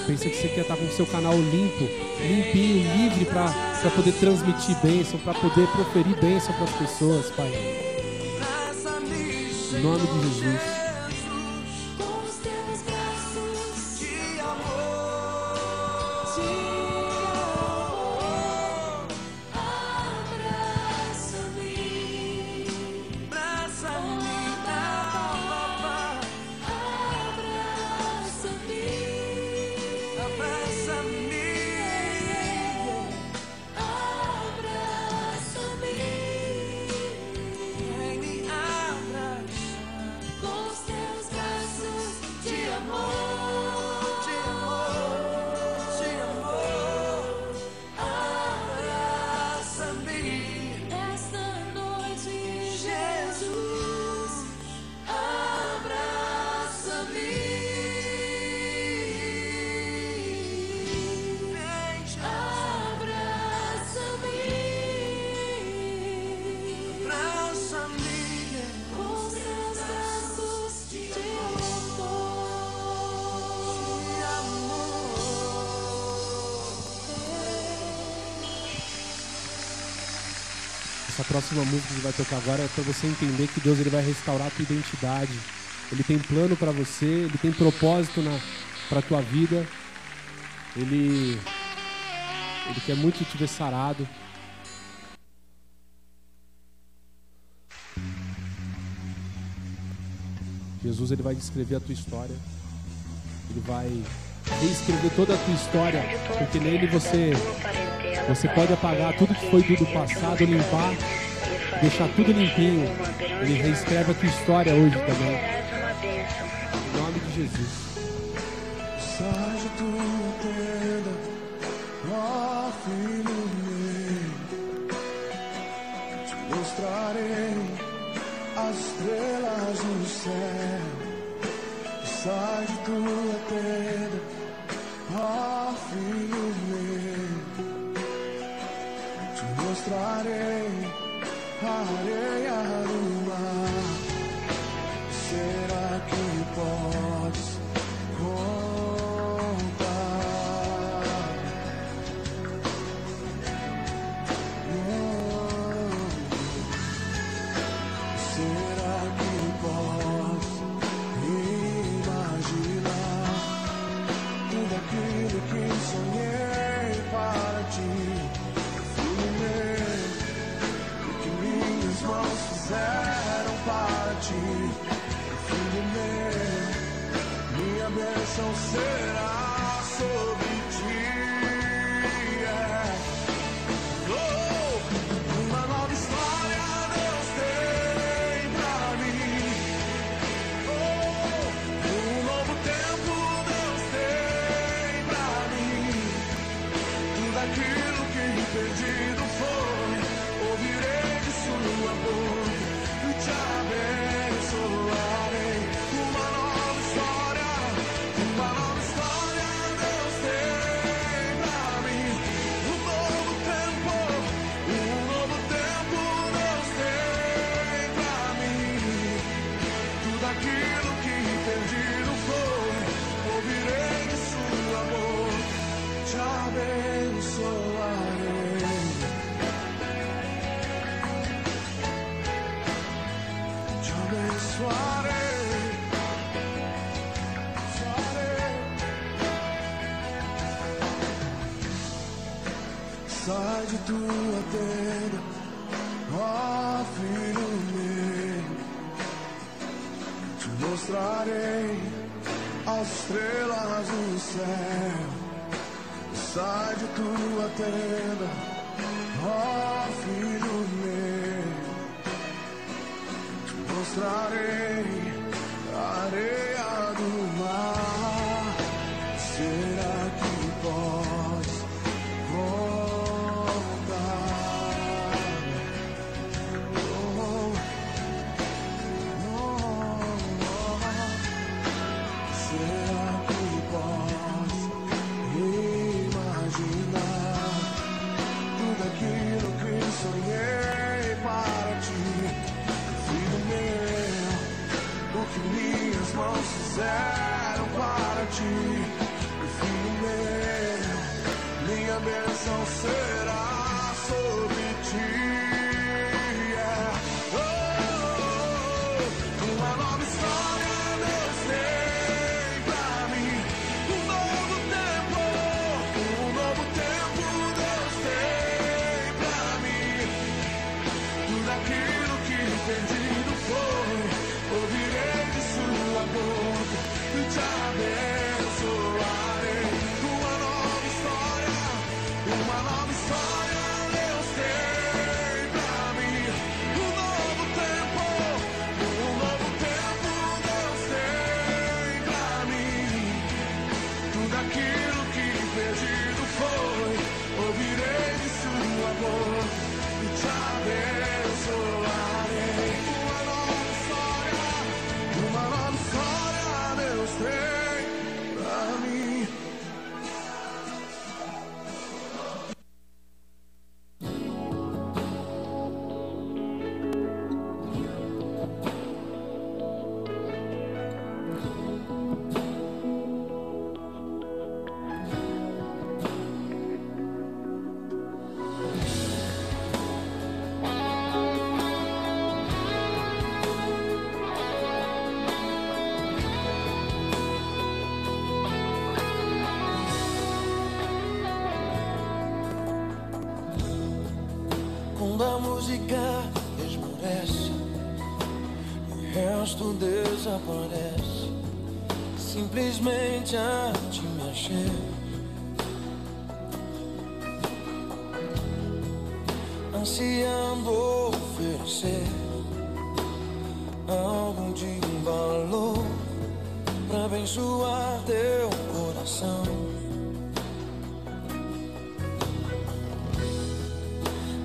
Pensa que você quer estar com o seu canal limpo, limpinho, livre para poder transmitir bênção, para poder proferir bênção para as pessoas, Pai. Em nome de Jesus. Essa próxima música que vai tocar agora é para você entender que Deus ele vai restaurar a tua identidade. Ele tem plano para você, Ele tem propósito para a tua vida. Ele quer muito te ver sarado. Jesus ele vai descrever a tua história. Ele vai reescrever toda a tua história, porque nele você pode apagar tudo que foi do passado, limpar, deixar tudo limpinho. Ele reescreve a tua história hoje também. Em nome de Jesus. Sai de tua tenda, ó filho meu, te mostrarei as estrelas no céu. sai de tua tenda, ó filho meu. Te mostrarei a areia do mar. Será que podes contar? Será que podes imaginar tudo aquilo que sonhei para ti, filho meu? O que minhas mãos fizeram para ti, filho meu, minha bênção será sobre ti. Oh, uma nova história Deus tem pra mim. Oh, um novo tempo Deus tem pra mim. Tudo aquilo que perdido foi, ouvirei de sua boca e te abençoarei. Uma nova história Deus tem pra mim. Um novo tempo Deus tem pra mim. Tudo aquilo que perdido foi, ouvirei de sua boca, te abençoarei. Te abençoarei. Sai de tua tenda, ó filho meu. Te mostrarei as estrelas do céu. Sai de tua tenda, ó filho meu. Te mostrarei a areia do mar. Será que podes contar? Oh, oh. Será que podes imaginar tudo aquilo que sonhei para ti, filho meu? O que minhas mãos fizeram para ti, filho meu, minha bênção será sobre ti. Oh, uma nova história Deus tem pra mim. Um novo tempo Deus tem pra mim. Tudo aquilo que perdido foi, ouvirei de sua boca e te abençoarei. Uma nova história Deus tem pra mim. Um novo tempo Deus tem pra mim. Tudo aquilo que perdido foi, ouvirei de sua boca e te abençoarei. Uma nova história Deus tem pra mim. Quando a música esmorece e o resto desaparece, simplesmente a te mexer, ansiando oferecer algo de valor pra abençoar teu coração.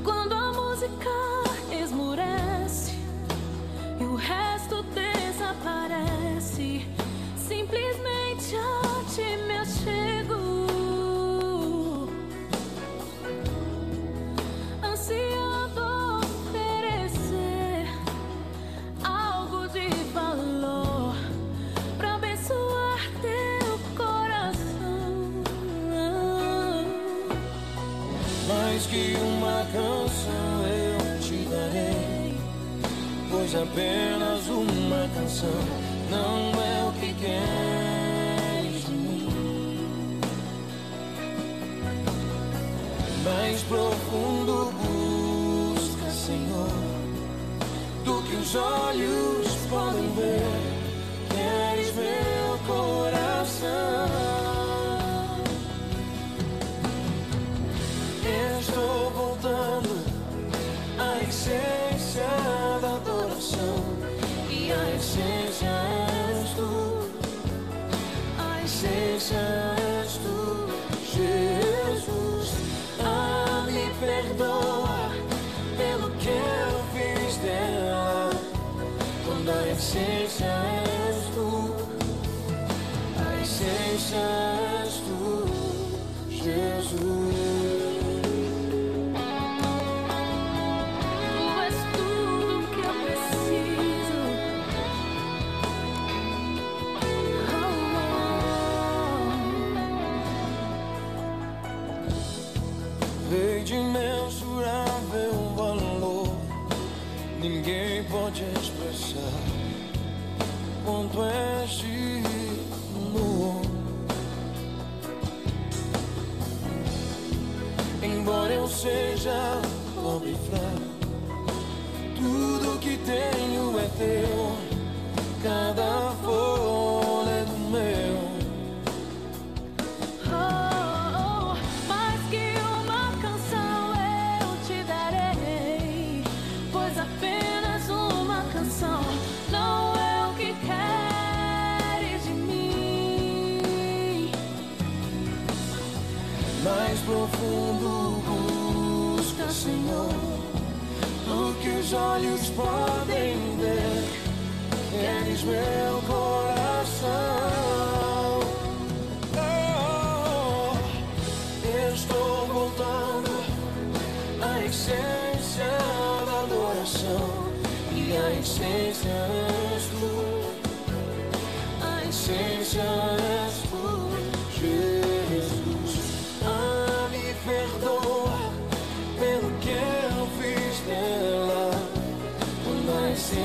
Quando a música esmorece e o resto desaparece, simplesmente Mais que uma canção eu te darei, pois apenas uma canção não é o que queres de mim. Mais profundo busca, Senhor, do que os olhos podem ver. Queres meu coração. Estou voltando à essência da adoração, e a essência és tu, a essência és tu, Jesus. Ah, me perdoa pelo que eu fiz dela, quando a essência és tu, a essência és tu, Jesus. De imensurável valor, ninguém pode expressar quanto és digno. Embora eu seja pobre e fraco, tudo que tenho é teu, cada fôlego meu. Mais profundo busca, Senhor, do que os olhos podem ver. Queres meu coração. Estou voltando à essência da adoração, e a essência és tu, a essência és tu, Jesus. Ah, me perdoa pelo que eu fiz dela, quando a essência